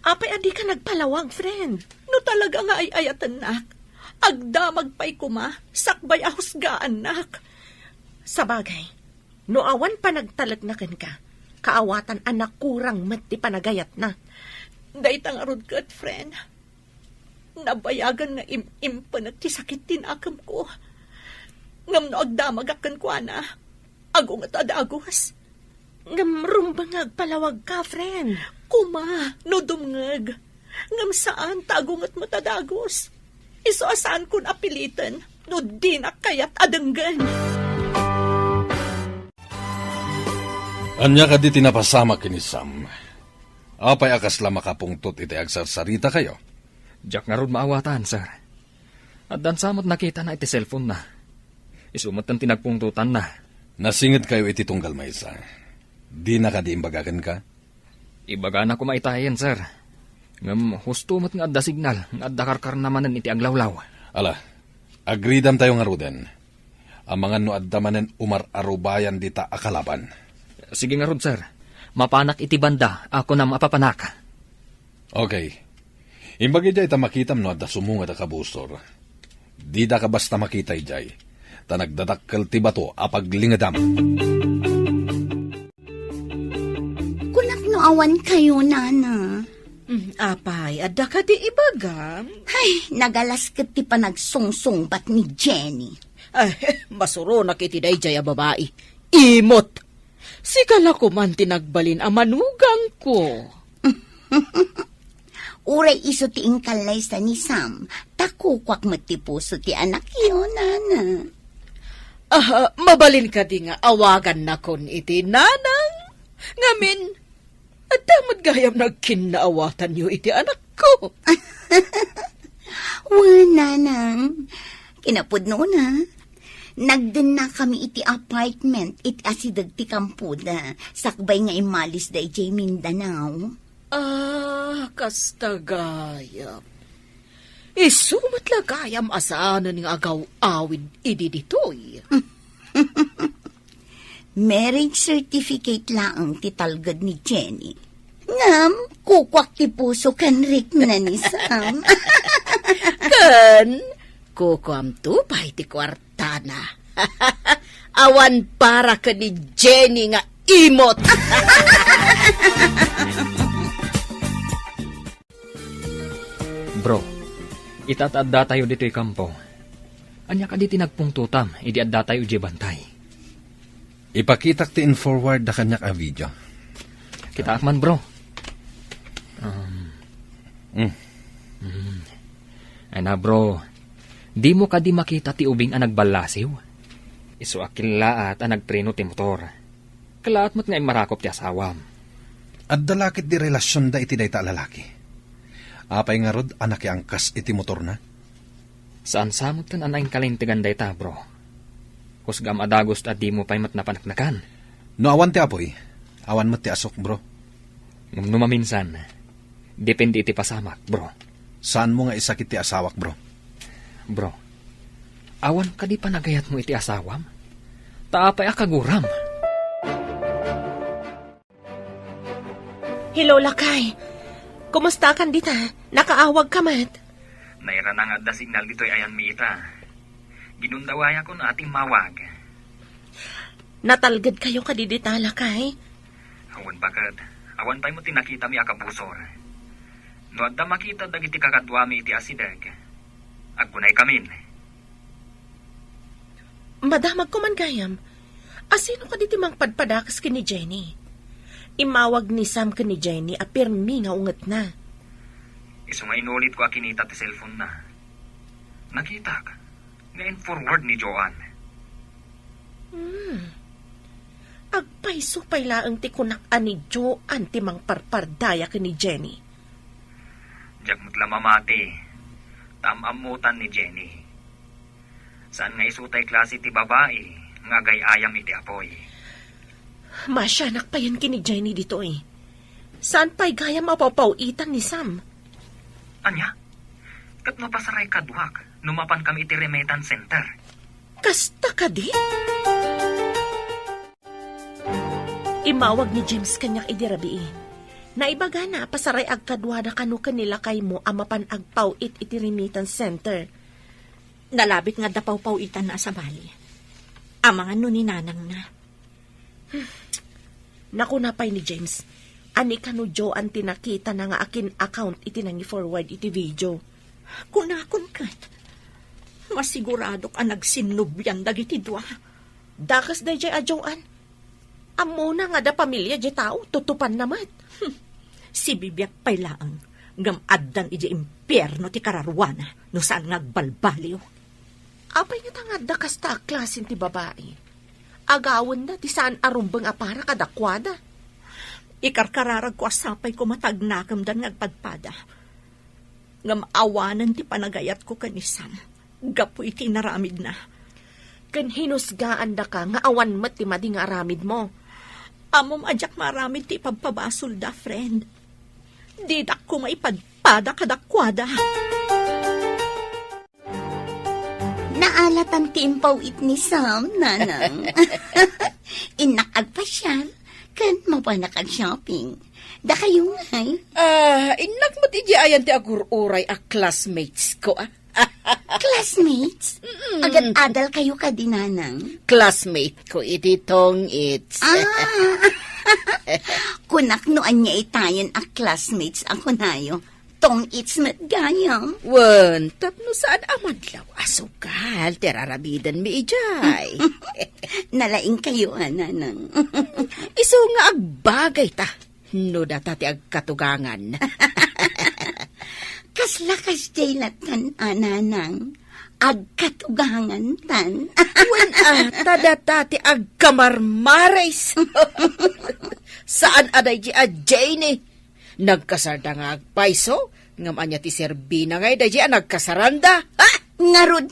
Apay adi ka nagpalawag, friend. No talaga nga ay ayatan nak. Agdamag pa'y kuma, sakbay ahusgaan nak. Sabagay, no awan pa nagtalagnakan ka, kaawatan anak kurang mat ti panagayat na. Daytang arod kat, friend. Nabayagan nga impanat ti sakit tinakam ko. Ngam no agdamag akan ko ana. Agong at adagos. Ngamrum ba ngagpalawag ka, friend? Kuma, no dumngag. Ngam saan tagong at matadagos. Iso asaan kun apilitan, no di na kayat adanggan. Anya ka di tinapasama kini Sam. Apay akas la makapungtot iti agsarsarita kayo. Jack nga ron maawatan, sir. At dan samot nakita na iti cellphone na. Isumot ang tinagpungtutan na. Nasingit kayo iti tunggal maysa. Di na ka di imbagagan ka? Ibaga na ko maitayan, sir. Ngam, husto mo't nga adda signal, nga adda karkar namanan iti aglawlaw. Ala, agridam tayo nga ruden. Amangan no adda manen umar-arubayan di ta akalaban. Sige nga ron, sir. Mapanak iti banda, ako na mapapanak. Okay. Imbagi jay ta makitam no adda sumunga da kabustor. Di da ka basta makita jay. Ta nagdadakkel ti bato apaglingadam. Kunak no awan kayo, nana. Apay, adda ka di ibagam? Ay, nagalasket ti panagsungsung bat ni Jenny. Ay, masuro na kiti dayjay a babae. Imot! Sigala ko man tinagbalin a manugang ko. Uray iso ti ingkalay sa ni Sam. Takukwak mo ti puso ti anak yun, nana. Mabalin ka di nga awagan na kon iti nanang. Ngamin, at damad gayam nagkinaawatan niyo iti anak ko. Wala nang. Kinapudno na. Nagdun na kami iti apartment iti asidag ti kampuda. Sakbay nga imalis da iti Mindanao. Kasta gayam. Isumat la gayam asaanan ng agaw-awid idi ditoy. Marriage certificate lang ti talgad ni Jenny. Ngam, kukwak ti puso kan Rick na ni Sam. Kan, kukwam tupay ti kwartana. Awan para ka ni Jenny nga imot. Bro, itatadda tayo dito'y kampo. Anya ka di tinagpungtutam, idi adda tayo di bantay. Ipakitak ti in forward da kanyak a video. Kita akman, bro. Ay na, bro. Di mo ka di makita ti ubing ang nagbalasiw. Isu akilaat ang nagpreno ti motor. Kalaat mo't nga marakop ti asawam. At dalakit di relasyon da iti dayta lalaki. Apay nga rod anak angkas iti motor na. Saan samot kan anayin kalintigan dayta, bro? Kusgam adagos at di mo pa'y matnapanaknakan. No awan ti apoy, Awan mo ti asok, bro. Ngam numaminsan, depende iti pasamak, bro. Saan mo nga isakit ti asawak, bro? Bro, awan ka di pa nagayat mo iti asawam? Taapay akaguram. Hello, Lakay. Kumusta kan dita? Nakaawag ka mat? Naira na nga da signal dito'y ayan mi ita. Ginundawaya ko na ating mawag. Natalgad kayo kadidita, Lakay? Awan bakad. Awan pa'y mo tinakita mi akabusor. No adda makita dagiti kakadwa mi iti asidag. Agkunay kamin. Madamag ko man gayam. Asino ka diti mang padpadakas kini Jenny? Imawag ni Sam kini Jenny a pirmi nga unget na. Iso nga inulit ko akinita ti cellphone na. Nakita ka. Ngayon forward ni Joanne. Agpaiso pay laang ti kunak ani Joanne ti mang parpardaya kini Jenny. Diyak mutla mamati. Tamamutan ni Jenny. Saan nga isutay klase ti babae, nga gayayam iti apoy. Masyanak pa yan kini Jenny dito eh. Saan pa'y gaya mapapawitan ni Sam? Anya? Kat mapasaray kadwak, numapan kami iti remittance center. Kasta ka di? Imawag ni James kanyak idirabi eh. Naibaga na pasaray agkadwada kanu kanila kay mo amapan agpawit iti remittance center. Nalabit nga dapaw-pawitan na sa bali. Amangan no ni nanang na. Naku napay ni James. Ani kanu Joanne tinakita na nga akin account iti nangi forward iti video. Kunakon kat. Masigurado ka nagsinubyan dagiti dua. Dakas day jay a Joanne. Amo na nga da pamilya jay tao, tutupan naman. Si Bibiak pay laang. Ngam addan iti impyerno ti kararwana no saan ngagbalbaliw. Apay nga tangad da kasta klasin ti babae. Agawan na ti saan arumbang apara kadakwada. Ikarkararag ko asapay ko matagnakam dan ngagpadpada. Ngam awanan ti panagayat ko kanisam. Gapo iti naramid na. Ken hinusgaan da ka nga awan mat ti madi nga aramid mo. Amom adyak maramid ti pagpabasol da, friend. Didak ko maipadpada kadakwada. Naalatan ti impawit ni Sam, nanang. Inakagpasyal, kan mapanakag-shopping. Da kayo ngay. Inak mo ti ayan ti agururay a classmates ko, Classmates? Agad-adal kayo ka dinanang. Classmate ko iti tong it's. Kunak noan niya itayan a classmates ako nayo. Tong it's matgayam. Wan, tapno saan amadlaw asukal, terarabidan mi ijay. Nalaing kayo, nanang. Iso nga agbagay ta, no data ti agkatugangan. Kaslakas jay latan, nanang. Agkatugangan tan. Wan ata data ti agkamarmares. Saan aday ji a Jane? Nagkasarda nga agpaiso, ngam anya ti Serbina ngay da ji a nagkasaranda. Ngarud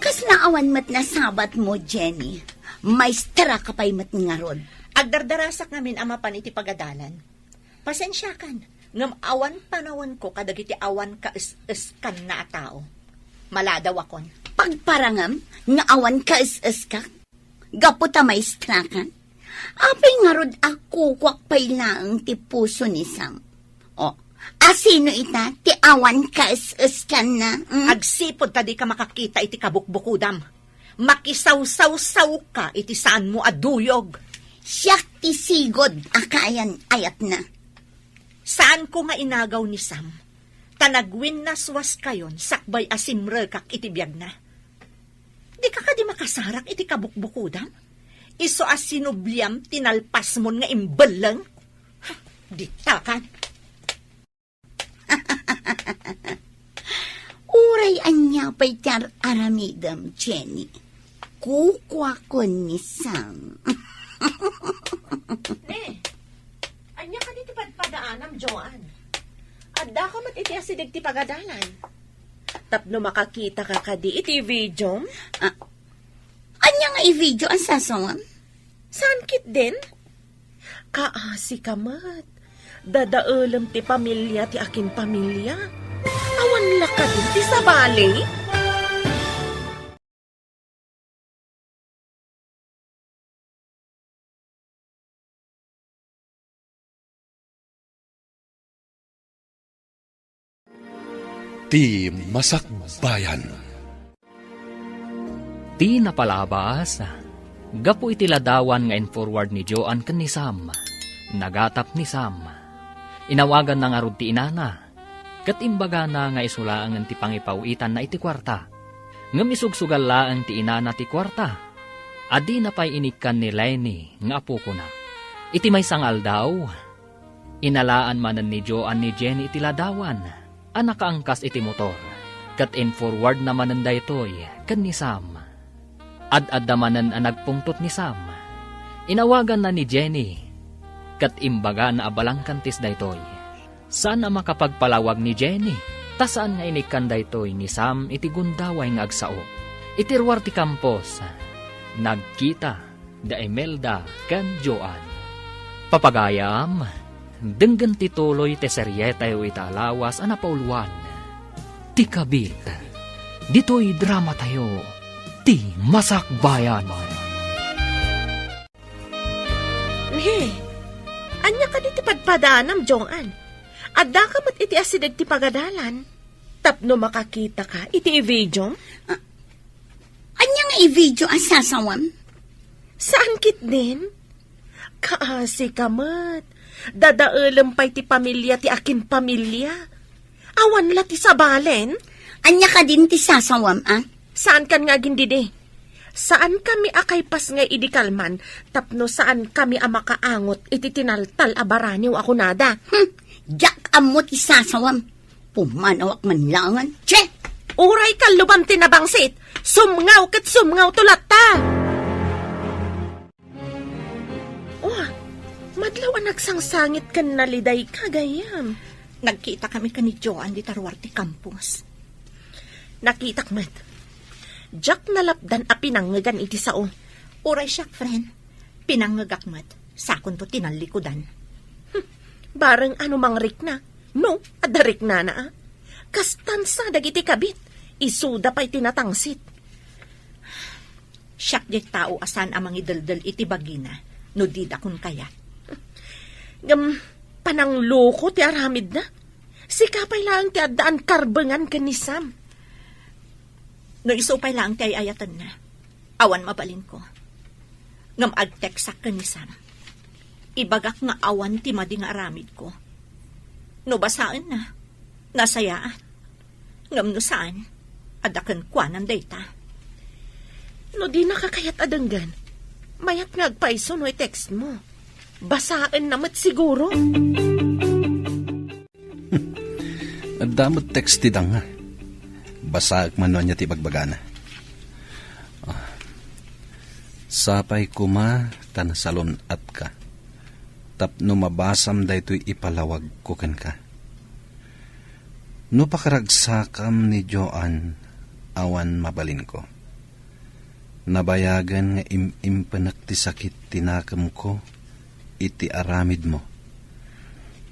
Kas naawan mat na sabat mo, Jenny. Maestra ka pa'y mat ngarod. Agdardarasak namin amapan iti pagadalan. Pasensya kan, ngam awan panawan ko kadagiti awan ka is kan na tao. Maladaw akon. Pagparangam, nga awan ka is ka. Gaputa maestra ka. Apay ngarod ako kwak pa'y laang ti puso ni Sam. O, asino ita ti awan ka is ka na? Agsipod tadi ka makakita iti kabukbukudam. Makisaw-saw-saw ka iti saan mo aduyog. Siyak ti sigod akayan ayat na. Saan ko nga inagaw ni Sam? Tanagwin naswas kayon, sakbay asimre kak iti biyag na. Di ka di makasarak iti kabukbukudam? Iso asinubliam tinalpas mo nga imbelang? Di takan. Uray anya pa'y tar aramidam, Jenny. Kukwa ko ni Sam. Anya ka dito padpadaanam, Joanne. Adda ka mat iti asidig ti pagadalan. Tapno makakita ka kadi iti video. Anya nga i-video ang sasawam? Saan kit din? Kaasi ka mat. Dadaulam ti pamilya ti akin pamilya. Awan la ka din ti sabali. Ti Masakbayan. Ti napalabas, gapu iti ladawan nga in-forward ni Joan ken ni Sam. Nagatap ni Sam. Inawagan na nga rod ti inana. Kat imbaga na nga isulaangan ti pangipawitan na iti kwarta. Ngam isugsugal laang ti inana ti kwarta. Adi na pa'y inikan ni Lenny nga apo ko na. Iti may sangal daw. Inalaan manan ni Joan ni Jenny iti ladawan. Anak kaangkas iti motor. Kat in-forward naman ang daytoy ken ni Sam. Ad-ad damanan ang nagpungtot ni Sam. Inawagan na ni Jenny. Kat imbaga na abalang kantis daytoy. Saan na makapagpalawag ni Jenny? Ta saan nga inikan daytoy ni Sam iti gundaway nga agsao. Iti ruwar ti Campos. Nagkita da Imelda ken Joan. Papagayam, denggan ti tuloy te seryeta yu italawas ana pauluan. Ti kabit, dito'y drama tayo, ti Masakbayan. Anya ka di ti padpadanam, Joan. Adda ka mat iti asidag ti pagadalan. Tapno makakita ka iti video. Anya nga i-video ang sasawam? Saan kit din? Kaasi ka mat. Dadaulam pa'y ti pamilya ti akin pamilya. Awan la ti sabalen. Anya ka din ti sasawam, ah? Saan kan nga gindide? Saan kami akay pas nga idikalman, tapno saan kami amakaangot iti tinaltal abaraniw ako nada. Jak amot ti sasawam. Pumanawak man langan. Che! Uray ka lubam tinabangsit. Sumngaw kat sumngaw tulat ta. Oh, madlaw ang nagsangsangit kan naliday kagayam. Nagkita kami ka ni Joan di tarwar ti Campos. Nakitak mat. Jak nalapdan a pinangagan iti sao. Uray siya, friend. Pinangagak mat. Sakon to tinalikudan. Barang ano mang rik na. No, adarik na na. Kastansa dagiti kabit. Isuda pa'y tinatangsit. Siyak di tao asan amang idaldal iti bagina. No di dakon kaya. Panangloko ti aramid na. Sikapay lang ti addaan karbengan ken ni Sam. No isupay lang ti ayatan na. Awan mabalin ko. Ngam agteksak ken ni Sam. Ibagak nga awan ti madi nga aramid ko. No basaan na. Nasayaan. Ngam no saan. Adakan kwanan dayta. No di nakakayat adanggan. Mayat nga agpaiso no text mo. Basaan namat siguro. Damot text ti danga. Basaak man niya ti bagbagana. Sapay kuma tan salon at ka. Tapno mabasam daytoy ipalawag ko ken ka. No pakaragsakam ni Joan, awan mabalin ko. Nabayagan nga impanak ti sakit tinakam ko, iti aramid mo.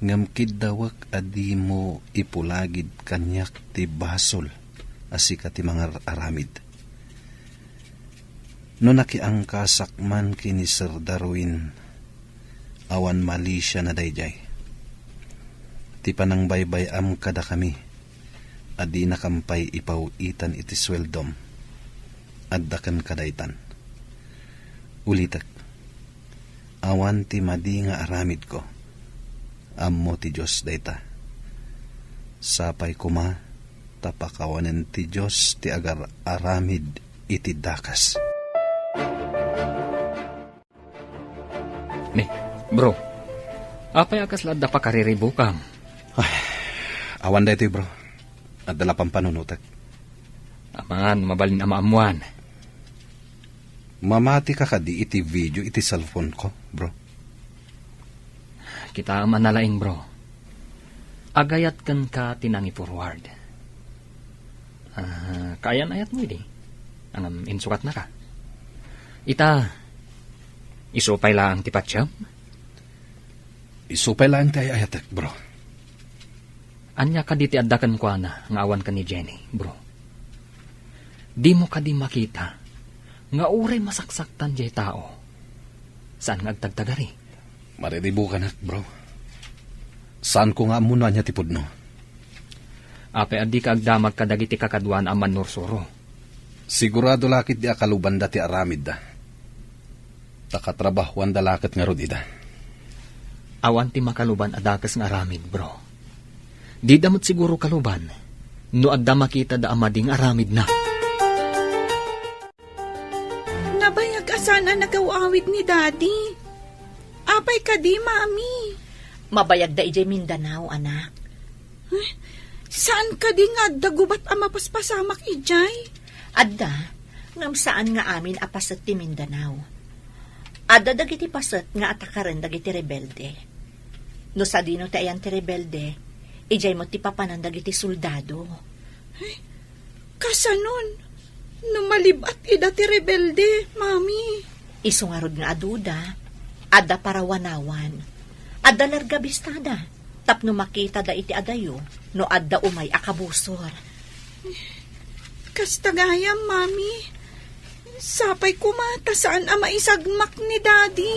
Ngam kidawak adi mo ipulagid kanyak ti basol, asika ti mga aramid. No nakiangkasak man kini Sir Darwin, awan mali siya na dayjay. Ti panang baybay-am kada kami, adi nakampay ipawitan iti sweldom, addakan kadaitan. Ulitak, awan ti madi nga aramid ko, ammo ti Diyos dayta. Sapay kuma, tapakawanen ti Diyos ti agar aramid iti dakas. Bro, apay akas lada pa kariribukam. Awan da ito bro, at dala pang panunutak. Aman, mabalin amaamuan. Mamati ka kadi iti video iti cellphone ko, bro. Kita manalaing bro. Agayat kan ka tinangi forward. Kayan ayat mo, di. Ang insukat na ka. Ita, isupay lang ti patsyam. Isupay lang tayo ayatek, bro. Anya ka di ti addakan ko na, nga awan ka ni Jenny, bro. Di mo ka di makita, nga uray masaksaktan jay tao. Saan nga agtagtagari? Maridibo ka na, bro. Saan ko nga muna niya tipod no? Ape adi ka agdamag ka dagiti kakadwan aman nursuro. Sigurado lakit di akaluban da ti aramid da. Takatrabahuan da lakit nga rodida. Awan ti makaluban adakas nga aramid, bro. Di damot siguro kaluban, no adda makita da amading aramid na. Nabayag asana nagawawid ni Daddy. Apay ka di, Mami. Mabayag da ijay Mindanao, anak. Saan ka di nga dagubat ang mapaspasamak ijay? Adda, ngam saan nga amin apasat ti Mindanao. Adda dagiti pasat nga atakaran dagiti rebelde. No sa dino ti ayan ti rebelde, ijay mo ti papanan dagiti soldado. Kasanon, numalibat ida ti rebelde, Mami. Isungarod nga aduda, adda parawanawan, adda largabistada, tapno makita da iti adayo, no adda umay akabusor. Kastagayam, Mami. Sapay kumata saan ang maisagmak ni Daddy.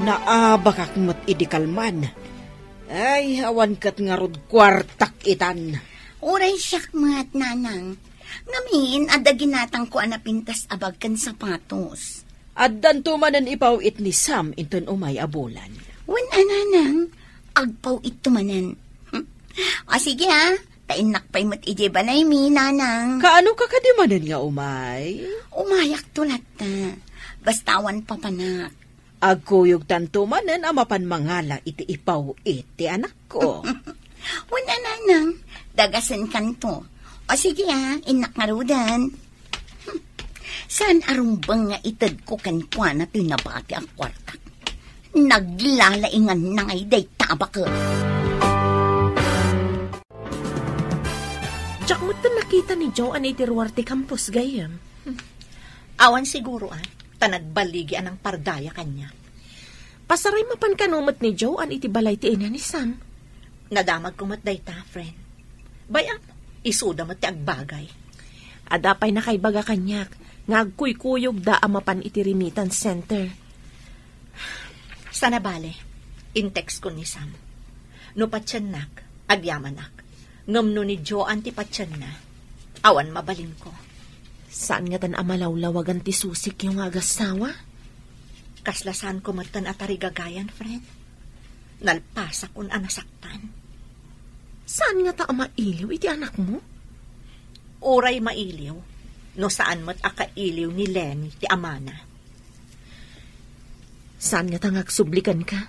Naabakak mo't idikalman. Ay, awan kat nga rod kwartak itan. Uray syakmat, nanang. Ngamin, ada ginatang ko anapintas abag kan sapatos. Addan tumanan ipaw it ni Sam inton umay abulan. Wan ananang, agpaw itumanan. O sige ha, tainak pa'y mat ije balay mi, nanang. Kaano ka kadimanan nga umay? Umayak tulat na. Bastawan papanak. Agkuyog tantumanan amapan mangala iti ipaw iti anak ko. Wan ananang, dagasan kanto. O sige ha, inak nga rudan. Saan arumbang nga itad ko kankwa na tinabati ang kwartak? Naglalaingan na ngay day tabak. Tsak mo nakita ni Joan iti Ruarte Campus gayam. Awan siguro tanagbaligi anang pardaya kanya. Pasaray mapan kanumot ni Joan iti balay ti ina ni Sam. Nadamag kumat day ta, friend. Bayang, isuda mo ti agbagay. Adapay na kay baga kanyak, ngagkuy-kuyog da amapan iti remittance center. Sana bale, in-text ko ni Sam. No patyanak, agyamanak. Ngamno ni Joan ti patyan na. Awan mabalin ko. Saan nga tan amalawlawagan ti susik yung agasawa? Kaslasan ko matan atarigagayan, friend. Nalpasak un anasaktan. Saan nga ta amailiw iti anak mo? Uray mailiw, no saan mat akailiw ni Lenny ti amana. Saan nga ta ngagsublikan ka?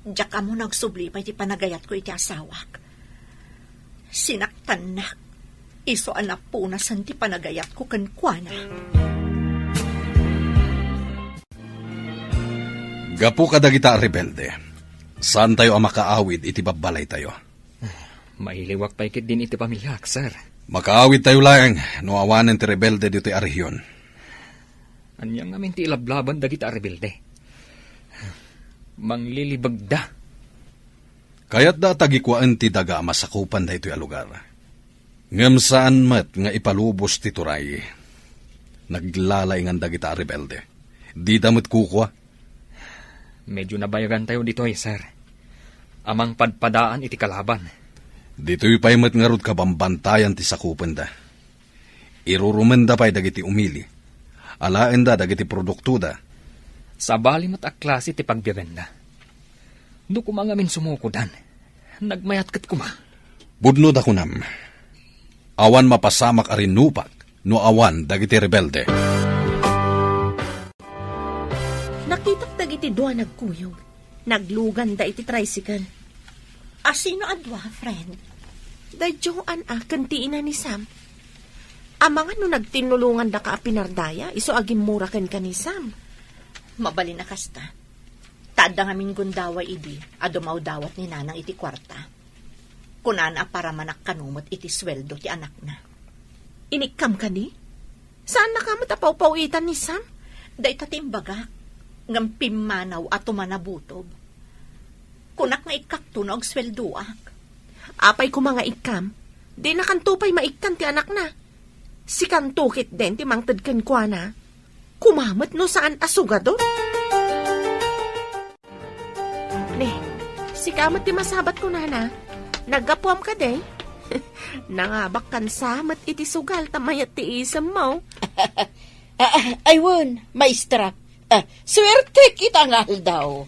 Diyak ka mo nagsubli pa iti panagayat ko iti asawak. Sinaktan na. Iso anak po na san ti panagayat ko kankwana. Gapu kadagita rebelde. Saan tayo ang makaawid iti babalay tayo? Mailiwak pa ikit din iti pamilyak, sir. Makaawid tayo lang no awanan ti rebelde dito ang rehiyon. Anyang namin ti ilablaban dagita rebelde. Manglilibag da. Kaya't da tagikwaan ti daga masakupan da ito'y alugar. Ngam saan mat nga ipalubos ti turay. Naglalaingan dagita rebelde. Di damot kukwa. Medyo nabayagan tayo dito sir. Amang padpadaan iti kalaban. Dito'y pa'y mat nga rod kabambantayan ti sakupan da. Irurumen da pa'y dagiti umili. Alaen da dagiti produkto da. Sa bali mat aklase ti pagbibenda. Do kumangamin sumukudan. Nagmayat kat kuma. Budno da kunam. Awan mapasamak arin nupak no awan dagiti rebelde. Nakitak dagiti dua nagkuyog. Naglugan da iti tricycle. Asino adwa, friend? Da Joan kantiin na ni Sam. Amang no nagtinulungan da ka pinardaya, iso agim mura ken ka ni Sam. Mabalin na kasta. Tada ngamin gundawa idi, adumaw dawat ni nanang iti kwarta. Kunana para manak kanumot iti sweldo ti anak na. Inikam ka di? Saan na ka matapaw-pawitan ni Sam? Da itatimbaga, ngam pimanaw at tumanabutob. Kunak nga ikaktunog sweldoak. Apay ko mga ikam, di na kantupay maikkan ti anak na. Si kantukit din ti mangtad kan kwa na. Kumamat no saan asugado? Ne, si kamat ti masabat ko na. Nagapuam ka day. Nangabak kan samat iti sugal tamayat ti isam mo. Aywan, maestra. Swerte kita nga daw.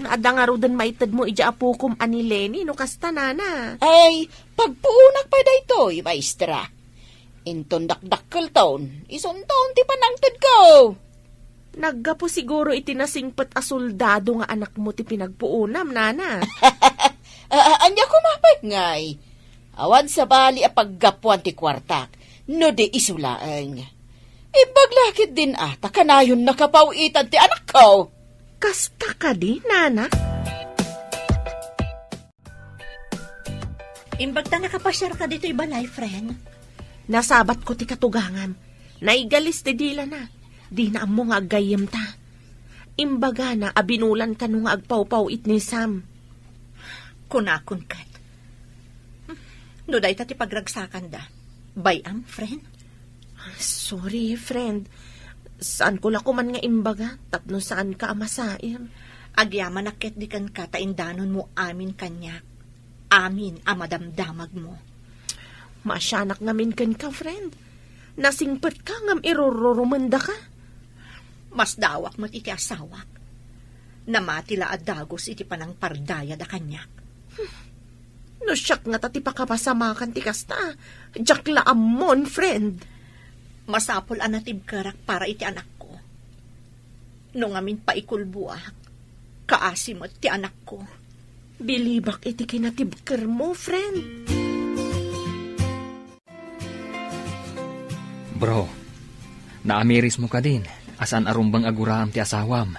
Ada nga rudan maitad mo ija apukum ani Lenny no kasta nana. Ay, pagpuunak pa daytoy, maestra. Inton dakdakkel taon, ison taon ti panangtad ko. Naggapo siguro iti nasingpet a soldado nga anak mo ti pinagpuunam, nana. Anya kumapay ngay. Awan sa bali a paggapuan ti kwartak, no di isulaang. Ibaglakit din ata kanayon nakapawitan ti anak ko. Kasta ka di, nana? Imbagta nakapasyar ka dito ibalay, friend. Nasabat ko ti katugangan. Naigalis ti dila na. Di na mo nga agayem ta. Imbaga na abinulan ka nung agpaw-paw it ni Sam. Kunakon kat. No day ti pagragsakan da. Bayam, friend. Sorry, friend. Saan ko lako man nga imbaga? Tapno saan ka amasair? Agyaman nakit di kan kataindanon mo amin kanyak. Amin amadamdamag mo. Masyanak ngamin kan ka, friend. Nasingpet ka ngam irororomanda ka. Mas dawak mo't iti asawak. Namatila at dagos iti panang pardaya da kanyak. No siyak nga tati pakapasamakan ti kasta. Jakla amon, friend. Masapol anatib karak para iti anak ko. Nung amin paikulbuak, kaasimot ti anak ko. Bilibak iti kinatibker mo, friend. Bro, naamiris mo ka din. Asan arumbang aguraam ti asawam.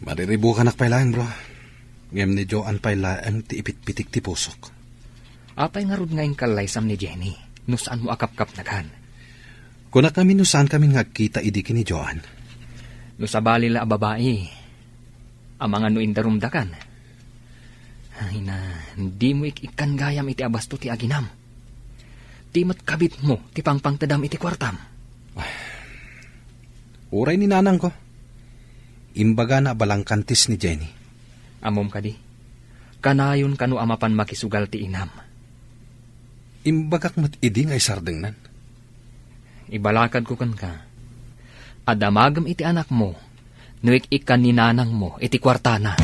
Mariribu ka nakpailain, bro. Ngem ni Joan pailain ti ipitpitik ti pusok. Apay nga rod nga kalaysam ni Jenny. No saan mo akap-kap nagan. Kuna kami no saan kami ngagkita idiki ni Joan. No sa balila a babae. Ang mga no indarumdakan. Ay na, hindi mo ikan gayam iti abasto ti aginam. Ti mat kabit mo ti pangpangtadam iti kwartam. Uray ni nanang ko. Imbaga na balangkantis ni Jenny. Amom ka di. Kanayon kanu amapan makisugal ti inam. Imbagak mat idi nga isardeng nan. Ibalakad ko kan ka. Adamagam iti anak mo. Nuik ikan ni nanang mo iti kwartana.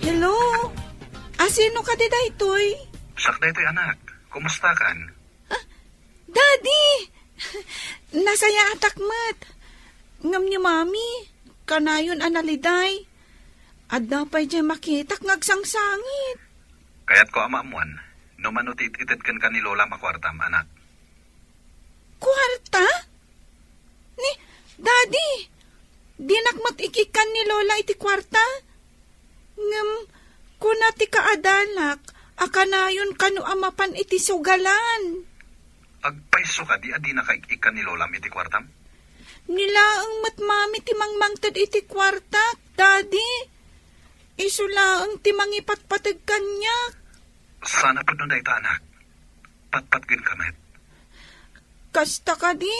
Hello? Asino ka di daytoy? Sakda ito'y anak. Kumusta kan? Daddy! Nasaya atakmat. Ngam ni mami, kanayon analiday. Adda pa'y dyan makitak ngagsangsangit. Kaya't ko amaamuan, no manutit-itit kan ni Lola makwartam, anak. Kwarta? Ni, Daddy, dinakmat ikikan ni Lola iti kwarta? Ngam, kunati kaadalak, akanayon kanu amapan iti sugalan. Agpaiso ka, di adi na kaikikan ni Lola iti kwartam? Nilaang matmami timangmangtad iti kwarta, Daddy. Isulaang timangipatpatag kanyak. Sana po nun dahita, anak. Patpatgin kamet. Kasta ka di?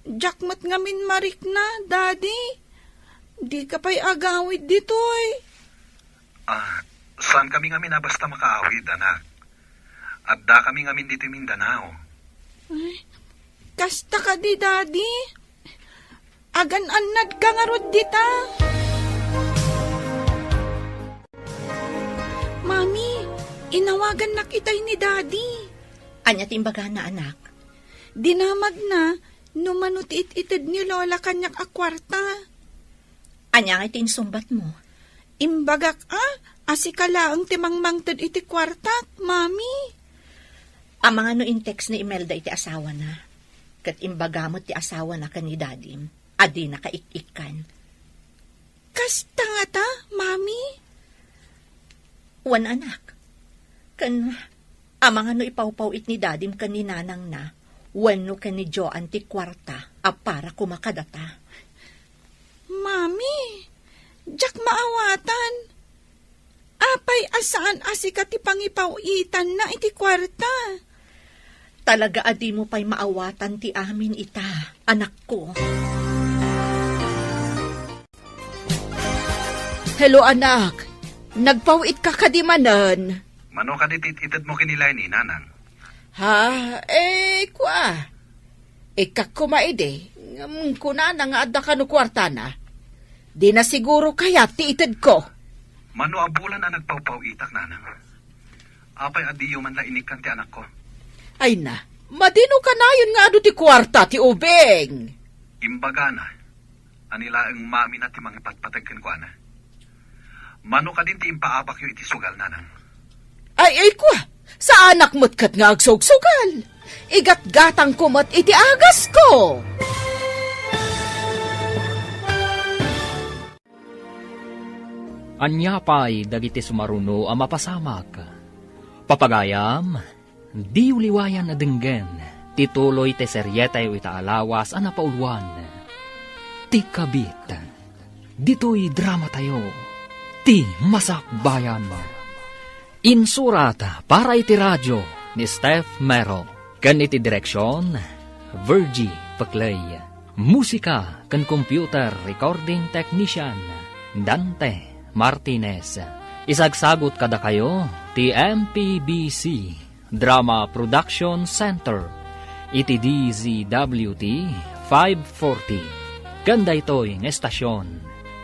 Jakmat ngamin marik na, Daddy. Di ka pa'y agawid ditoy. Saan kami ngamin na basta makaawid, anak? At da kami ngamin dito Mindanao. Ay, kasta ka di, Daddy. Agan-anad ka nga rod dita. Mami, inawagan na kitay ni Daddy. Anya timbaga na anak. Dinamag na, numanutit-itid ni Lola kanyak akwarta. Anya nga itinsumbat mo. Imbagak asikala ang timangmangtad iti kwarta, Mami. Ang mga no in text ni Imelda iti asawa na. Kat imbagamot ti asawa na ka ni Dadim. Adi nakaikikan. Kasta nga ta, Mami? Wan anak. Kan, amang ano ipawpawit ni dadim kan ni nanang na, wano kan ni Joan ti kwarta, para kumakadata. Mami, jak maawatan. Apay asaan asika ti pangipawitan na iti kwarta. Talaga adi mo pa'y maawatan ti amin ita, anak ko. Hello anak, nagpawit ka kadimanan. Mano ka ditititid mo kinilay ni nanang? Ha? Kwa? Kakumaide, kuna na nga adda ka no kwarta na. Di na siguro kaya ti itid ko. Mano abulan ang nagpawpawitak, nanang? Apay adiyo man la inikan ti anak ko. Ay na, madino ka na yun nga ado ti kwarta ti ubeng. Imbaga na, anila ang mami na ti mga patpatagkan ko, ana. Mano ka din ti impaabak yu iti sugal, nanang? Ay kwa, sa anak mo't kat nga agsugsugal. Igat-gatang kumot iti agas ko. Anyapay dagiti sumaruno a mapasamak. Papagayam, di uliwayan na denggen, tituloy te seryetay o itaalawas a napauluan. Ti kabit, dito'y drama tayo, ti masakbayan. Insurat para iti radyo ni Steph Mero, kan iti direksyon, Virgie Paclay. Musika kan computer recording technician, Dante Martinez. Isagsagot kada kayo ti MPBC Drama Production Center iti DZWT 540. Ganda ito'y ng estasyon.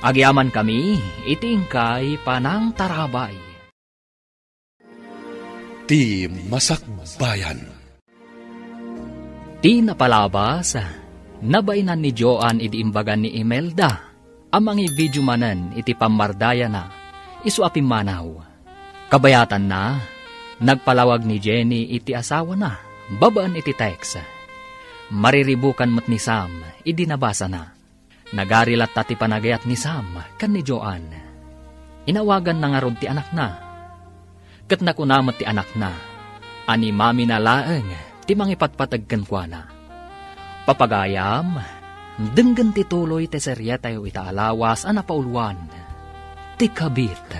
Agyaman kami iti ingkay panang tarabay. Ti Masakbayan. Ti napalabas, nabainan ni Joan iti imbagan ni Imelda. Amang i-video manan iti pamardaya na, isu apimanaw. Kabayatan na, nagpalawag ni Jenny iti asawa na, babaan iti text. Mariribukan mo't ni Sam, idinabasa na. Nagarilat tati panagayat ni Sam, kan ni Joan. Inawagan na nga rod ti anak na. Kat nakunamot ti anak na, ani mami na laeng, ti mangipatpatagkan kwa na. Papagayam, denggan ti tuloy ti seryetay o itaalawas a napauluan. Ti kabit,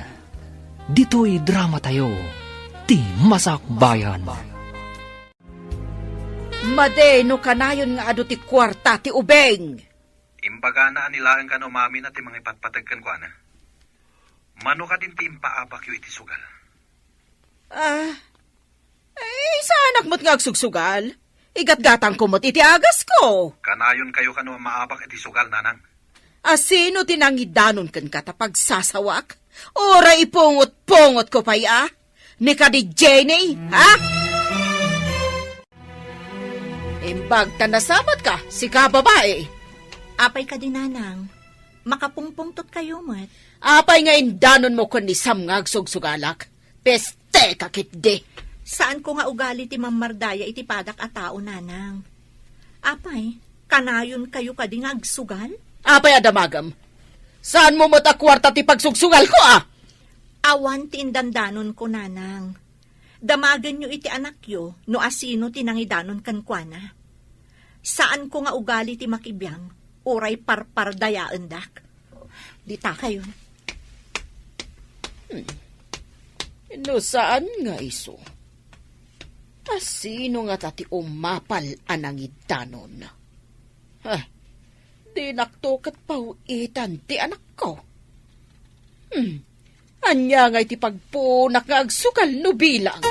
dito'y drama tayo, ti masakbayan. Madeno kanayon nga ado ti kwarta ti ubeng. Imbaga na anilaan ka no mami na ti mga ipatpatagkan ko, ana. Mano ka din ti impaabak yu iti sugal. Sa anak mo't nga agsugsugal. Igat-gatang kumot iti agas ko. Kanayon kayo ka no maabak iti sugal, nanang. Sino tinangidanon kan katapag sasawak? Ora ipungot-pungot ko pa'y Ni ka di Jenny, ha? Imbag tanasabat ka, si ka babae. Apay ka din, nanang. Makapungpungtot kayo, mat. Apay nga indanon mo kun ni Sam nga agsugsugalak. Peste kakit di. Saan ko nga ugali ti mamardaya iti padak a tao, nanang? Apay, kanayon kayo kading agsugal? Apay adamagam. Saan mo matakwarta ti pagsugsugal ko, Awan ti indandanon ko, nanang. Damagan nyo iti anak yo, no asino tinangidanon kankwana. Saan ko nga ugali ti makibiyang, oray parpardayaan dak. Dita kayo. No saan nga iso? Sino nga tati umapal anangidanon? Di naktukat pauitan ti anak ko. Anya nga iti pagpunak nga agsukal no bilang.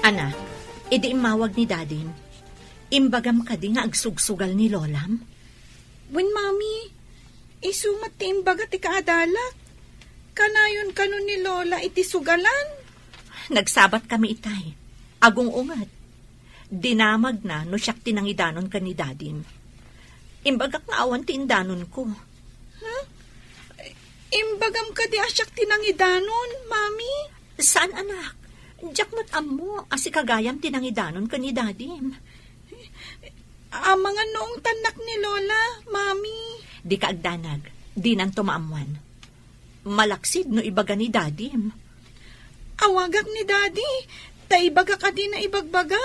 Anak, idi imawag ni dadim. Imbagam ka di nga agsugsugal ni Lolam. Wen, Mami, isumat ti imbaga ti kaadalak. Kanayon kanon ni Lola iti sugalan. Nagsabat kami itay. Agong ungat. Dinamag na no siyak tinangidanon ka ni dadim. Imbagak nga awan ti indanon ko. Imbagam ka di asyak tinangidanon, Mami. Saan, anak? Diyak mo't amo, asi kagayam tinangidanon ka ni dadim. Mga noong tanak ni Lola, Mami. Di ka agdanag, di nan tumaamuan. Malaksid no ibaga ni Dadim. Awagak ni Daddy, taibaga ka din na ibagbaga.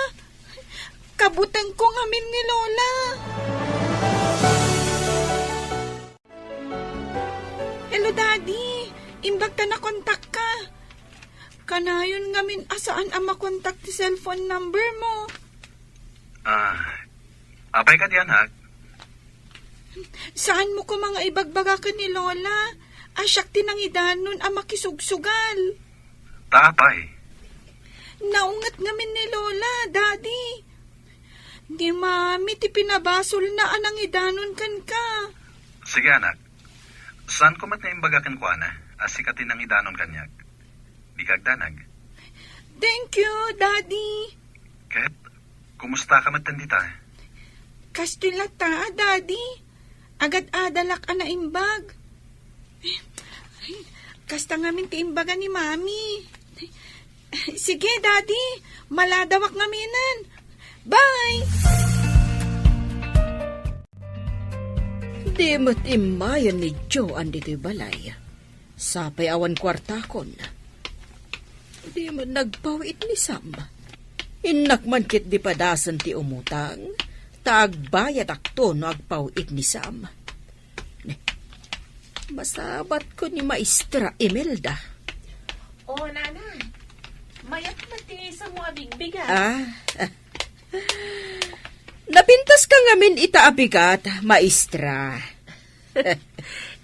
Kabutang ko ngamin ni Lola. Hello, Daddy. Imbag ta na kontak ka. Kanayon ngamin asaan ang makontak ti cellphone number mo. Apay ka diyan, ha? Saan mo ko mga ibagbaga ka ni Lola? Asyak tinangidanon ang makisugsugal. Taapay. Naungat ngamin ni Lola, Daddy. Di mami, ti pinabasol na anang idanon kan ka. Sige, anak. Saan ko mat na imbagakan ko, ana? Asikatin ang idanon kanyag. Di kagdanag. Thank you, Daddy. Ket, kumusta ka matandita? Kastilata, Daddy. Agad adalak ana imbag. Kasta ngamin ti imbaga ni Mami. Sige, Daddy. Maladawak ngaminan. Bye! Di mo't imayan ni Joan dito'y balay. Sapay awan kwartakon. Di man nagpawit ni Sam. Inak man kit di padasan ti umutang. Taagbayad akto no agpawit ni Sam. Masabat ko ni Maestra Imelda. Oh, Nana. Mayat mati sa mo abigbigan. Napintas ka ngamin itaabigat, Maestra.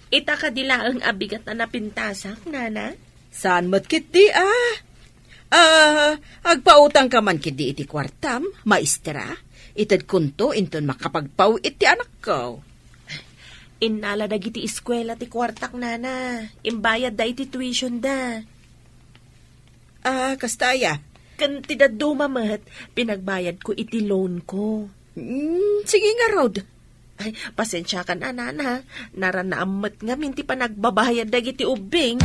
Ita ka dila ang abigat na napintasak, Nana? Saan mo't kit di agpautang ka man kit di iti kwartam, Maestra. Itad kunto inton makapagpaw iti anak ko. Inala na giti eskwela ti kwartak, Nana. Imbayad da iti tuition da. Kastaya. Kantidad dumamat, pinagbayad ko iti loan ko. Sige nga, Rod. Ay, pasensya ka na, Nana. Naranaamat nga minti pa nagbabayad da giti ubing.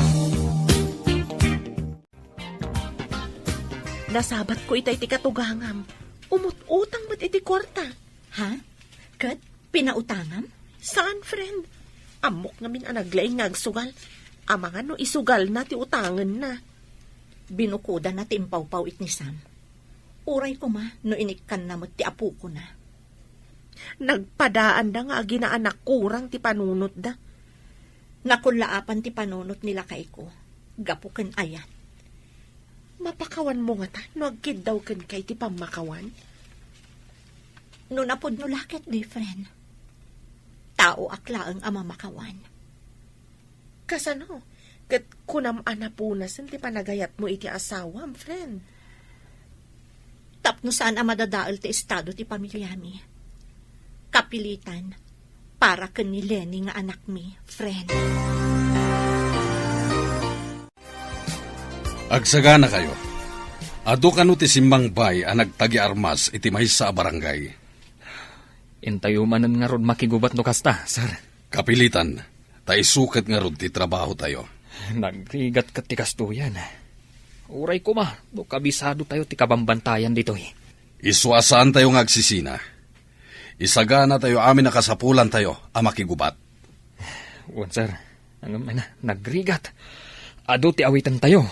Nasabat ko itay ti katugangam. Umut-utang mat iti kwarta. Ha? Kat, pinautangam? Saan, friend? Amok ngamin ang naglaing ngagsugal. Amangan no isugal na ti utangan na. Binukuda na ti impaw-pawit ni Sam. Uray ko ma, no inikan na ti apo ko na. Nagpadaan da nga ginaanak kurang ti panunot da. Nakunlaapan ti panunot nila kay ko. Gapuken ayat. Mapakawan mo nga ta, no agkid daw ken kay ti pamakawan. No napod no lakit, different. Tao aklaang amamakawan. Kasano? Kat kunam anapunasan ti panagayat mo iti asawam, friend. Tapno saan ang madadaal ti estado ti pamilyami. Kapilitan, para ken ni Lenny nga anak mi, friend. Agsagana kayo. Ado kanu ti simbang bay ang nagtagi armas iti maysa a barangay. Intayumanan nga rod makigubat no kasta, sir. Kapilitan, tayo sukat nga rod ti trabaho tayo. Nagrigat ka ti kastuyan. Uray ko ma, do kabisado tayo ti kabambantayan dito eh. Iswasaan tayo nga agsisina. Isagana tayo amin na kasapulan tayo a makigubat. Wan sir, nagrigat. Ado ti awitan tayo.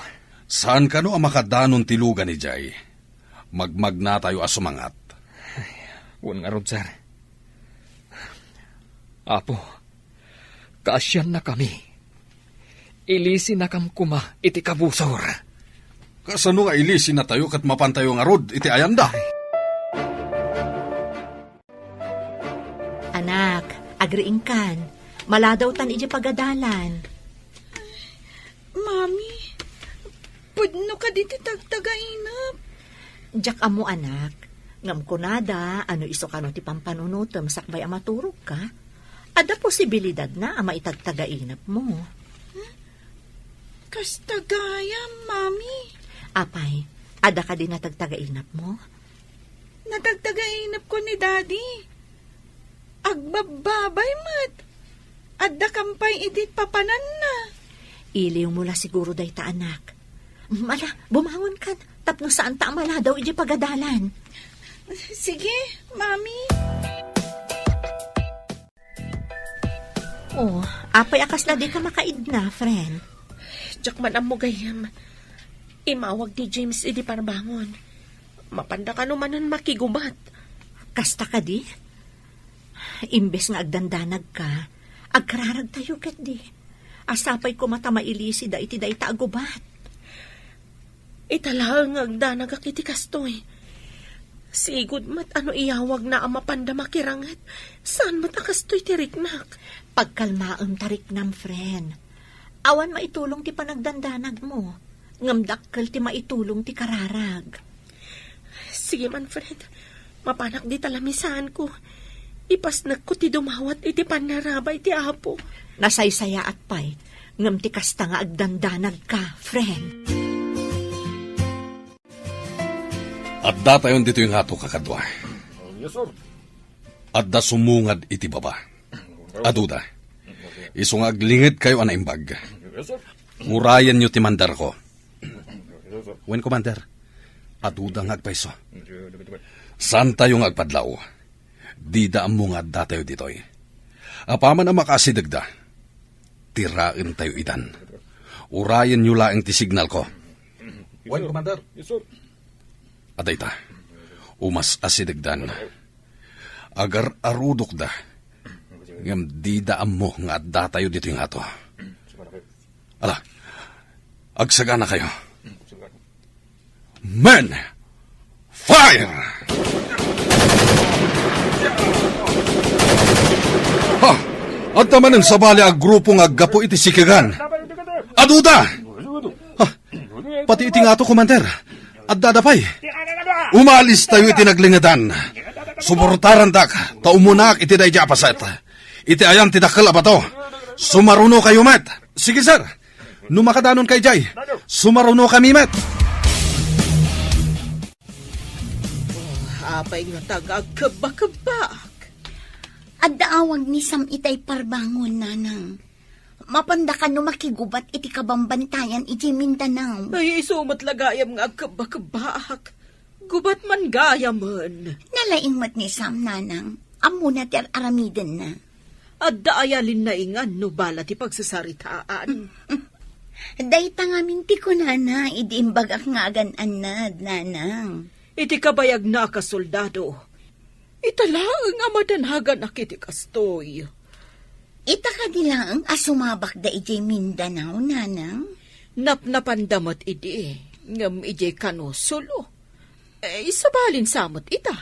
Saan kano ang makadanon tilugan ni Jay? Magmag na tayo asumangat. Wan nga rod sir. Apo, kaasyan na kami. Ilisin na kam kuma iti kabusor. Kasano nga ilisin na tayo kat mapantayo nga rod iti ayanda? Anak, agriing kan. Maladaw tan iti pagadalan. Mami, pudno ka diti tagtagainap. Diyak amo anak. Ngam kunada, ano iso kano ti pampanunutom sakbay amaturog ka. Ada posibilidad na ama itagtagainap mo. Kastagayam, Mami. Apay, ada ka din natagtagainap mo? Natagtagainap ko ni Daddy. Agbababay mat. Adda kampay idit papanan na. Iliw mula siguro day ta anak. Mala, bumangon ka. Tapno saan ta amala daw iti pagadalan. Sige, Mami. Oh, apay akas na di ka makaid na, friend. Diyak man ang mo gayam. Imawag ni James idi parbangon. Mapanda ka naman makigubat. Kasta ka di? Imbes nga agdandanag ka, agkararag tayo ket di. Asapay ko mata mailisi da iti da itagubat. Italaang agdanag akiti kastoy. Sigud mat ano iyawag na ang mapanda makirangat. Saan mat akastoy tiriknak? Pagkalmaam tarik nam, friend. Awan maitulong ti panagdandanag mo. Ngamdakkel ti maitulong ti kararag. Sige man, friend. Mapanak di talamisan ko. Ipasnag ko ti dumawat iti panarabay ti apo. Nasaysaya at pay. Ngam ti kasta nga agdandanag ka, friend. At datayon dito yung ato kakadwa. At da sumungad iti baba. Aduda, isong aglingit kayo anaimbag. Ngurayan nyo ti mandar ko. Wen commander, aduda nga agpaiso. Saan tayo nga agpadlaw? Di da amungad datayo ditoy. Apaman ang makasidagda. Tirain tayo idan. Urayan nyo laeng ti signal ko. Wen commander. At ita, umas asidagdan. Agar arudok da. Ngam di daan mo nga at datayo dito yung ato. Ala, agsaga na kayo. Men! Fire! Ha! At naman ang sabali ag grupong aggapo iti sikigan. Aduda! Ha! Pati iti nga to, commander. At dadapay. Umalis tayo iti naglingatan. Suportaran dak, taumunak iti day japaset. Iti ayan ti dakkel abato. Sumaruno kayo, met. Sige, sir. Numakadanon kay Jay. Sumaruno kami, met. Apay nga tagagkabakabak. At daawag ni Sam itay parbangon, nanang. Mapanda ka no makigubat iti kabambantayan iti Mindanao. Ay, isumat lagayam nga agkabakabak. Gubat man gayam man. Nalaing mat ni Sam, nanang. Amo na ti aramiden na. At daayalin na ingan no bala ti pagsasaritaan. Dayta nga minti ko, nana. Idiimbag ak nga agan-anad, nanang. Iti kabayag na kasoldado. Italaang amadanhagan akiti kastoy. Ita ka nilang asumabak da iti Mindanao, nanang. Napnapandamat idi. Ngam iti kanosulo. Isabalin samot ita.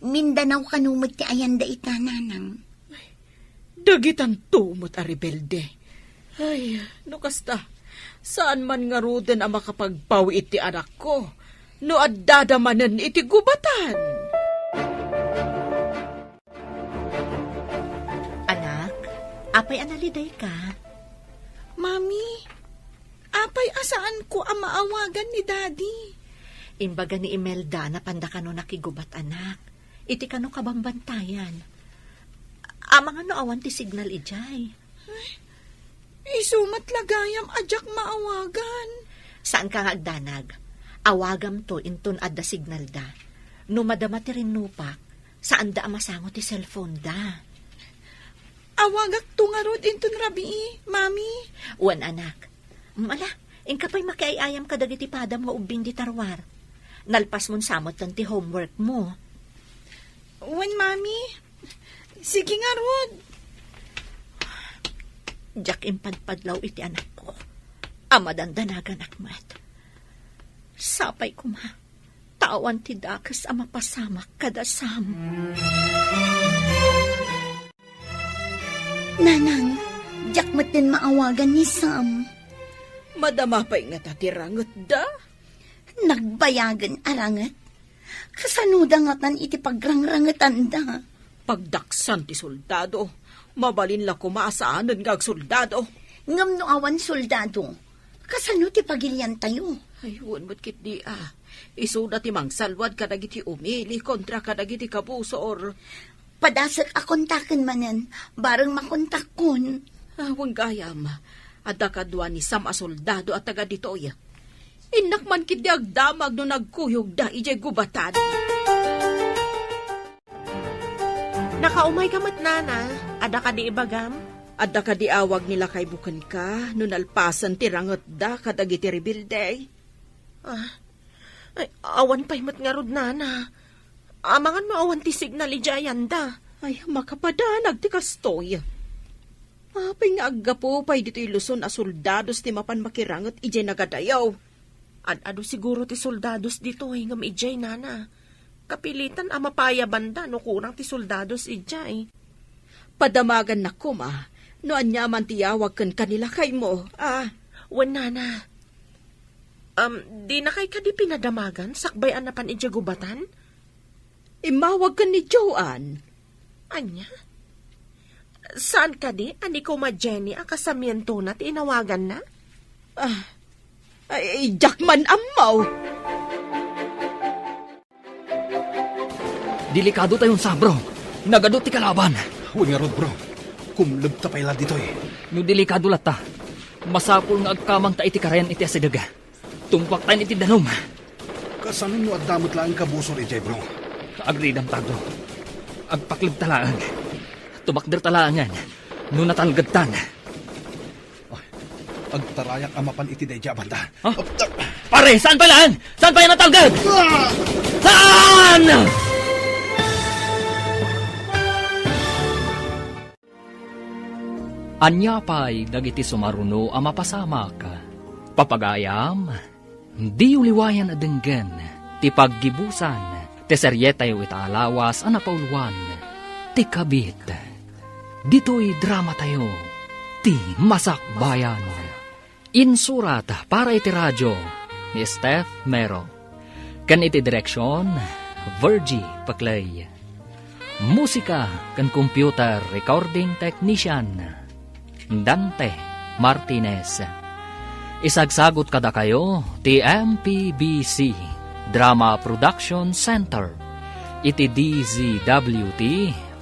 Mindanao kanumot ti ayan da ita, nanang. Dagitan tumot a rebelde. Ay, no kasta. Saan man nga ruden ang makapagpawi iti anak ko? No addadamanan iti gubatan. Anak, apay analiday ka? Mami, apay asaan ko ang maawagan ni Daddy? Imbaga ni Imelda na panda ka no nakigubat, anak. Iti ka no kabambantayan. Amang ano awan ti signal ijay. Isumat lagayam ajak maawagan. Saan ka nga agdanag? Awagam to inton adda signal da. No madama ti rinupak, saan da amasango ti cellphone da. Awagak tungarod inton rabi, Mami. Wan anak. Mala, ingkapay makiayayam ka dagiti padam nga ubing di tarwar. Nalpas mon samot lang ti homework mo. Wan, Mami. Sige nga, Rod. Jack impadpadlaw iti anak ko. Amadandanagan akmat. Sapay ko ma. Tawan ti dakas ama pasamak kadasam. Nanang, Jack mat din maawagan ni Sam. Madama pa'y nga tatirangot da. Nagbayagan arangat. Kasanuda nga tan iti pagrangrangetan da. Pagdaksan ti soldado. Mabalin la kumasaanan nga soldado. Ngam no awan soldado. Kasano ti pagilyan tayo? Ay, huwag mo't kit di Isuda ti mangsalwad kadagiti umili kontra kadagiti kabuso or... Padasak akontaken manen, bareng makontak kun. Huwag gayam. Adda kadwa ni Sam a soldado at taga ditoy. Inak man kit di agdamag no nagkuyog da ijay gubatan. Nakaumay ka mat, nana. Ada ka di ibagam? Adda ka diawag nila kay bukan ka, no nalpasan ti rangot da kadagiti rebilde. Ay, awan pa'y matngarod nana. Amangan mo awan ti signal ijayanda. Ay, makapadanag ti kastoy. Apay nga aggapo pa'y dito iluson a soldados ti mapan makirangot ijay nagadayaw. Ado siguro ti soldados dito ay ngam ijay nana. Kapilitan a mapaya banda no kurang ti soldados ijay. Padamagan na ko ma, no anya man tiyawag kan kanila kay mo. Wan nana. Di na kay kadi pinadamagan sakbayan na pan ijay gubatan? Imawag ka ni Joanne. Anya? Saan ka di? Ani ko ma Jenny ang kasamiento na tinawagan na? Ay, Jackman amaw. Delikado tayong sabro. Nagadot ti kalaban. Huwag nga rod, bro. Kumlub ta pala dito eh. No delikado lata. Masapul nga agkamang ta iti karayan iti asidaga. Tumpak tayo iti danom. Kasanon mo at damot lang kabusor ijay, bro. Agridam tagdo. Agpaklib talaan. Tumakder talangan. No natalgad Agtarayak amapan iti dayja banda. Huh? Pare, saan pa lang? Saan pa yan natalgad? Saan? Anya pa'y dagiti sumaruno ang mapasamak. Papagayam, di uliwayan adenggan, ti paggibusan, ti seryetayo itaalawas ang napauluan, ti kabit. Dito'y drama tayo, ti masakbayan. Insurat para iti radyo ni Steph Mero. Kan iti direksyon, Virgie Paclay. Musika kan computer recording technician, Dante Martinez. Isagsagot kada kayo, ti MPBC Drama Production Center. Iti DZWT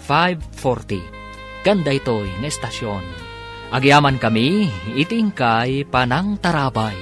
540. Ganda ito'y na estasyon. Agyaman kami, itingkay panang tarabay.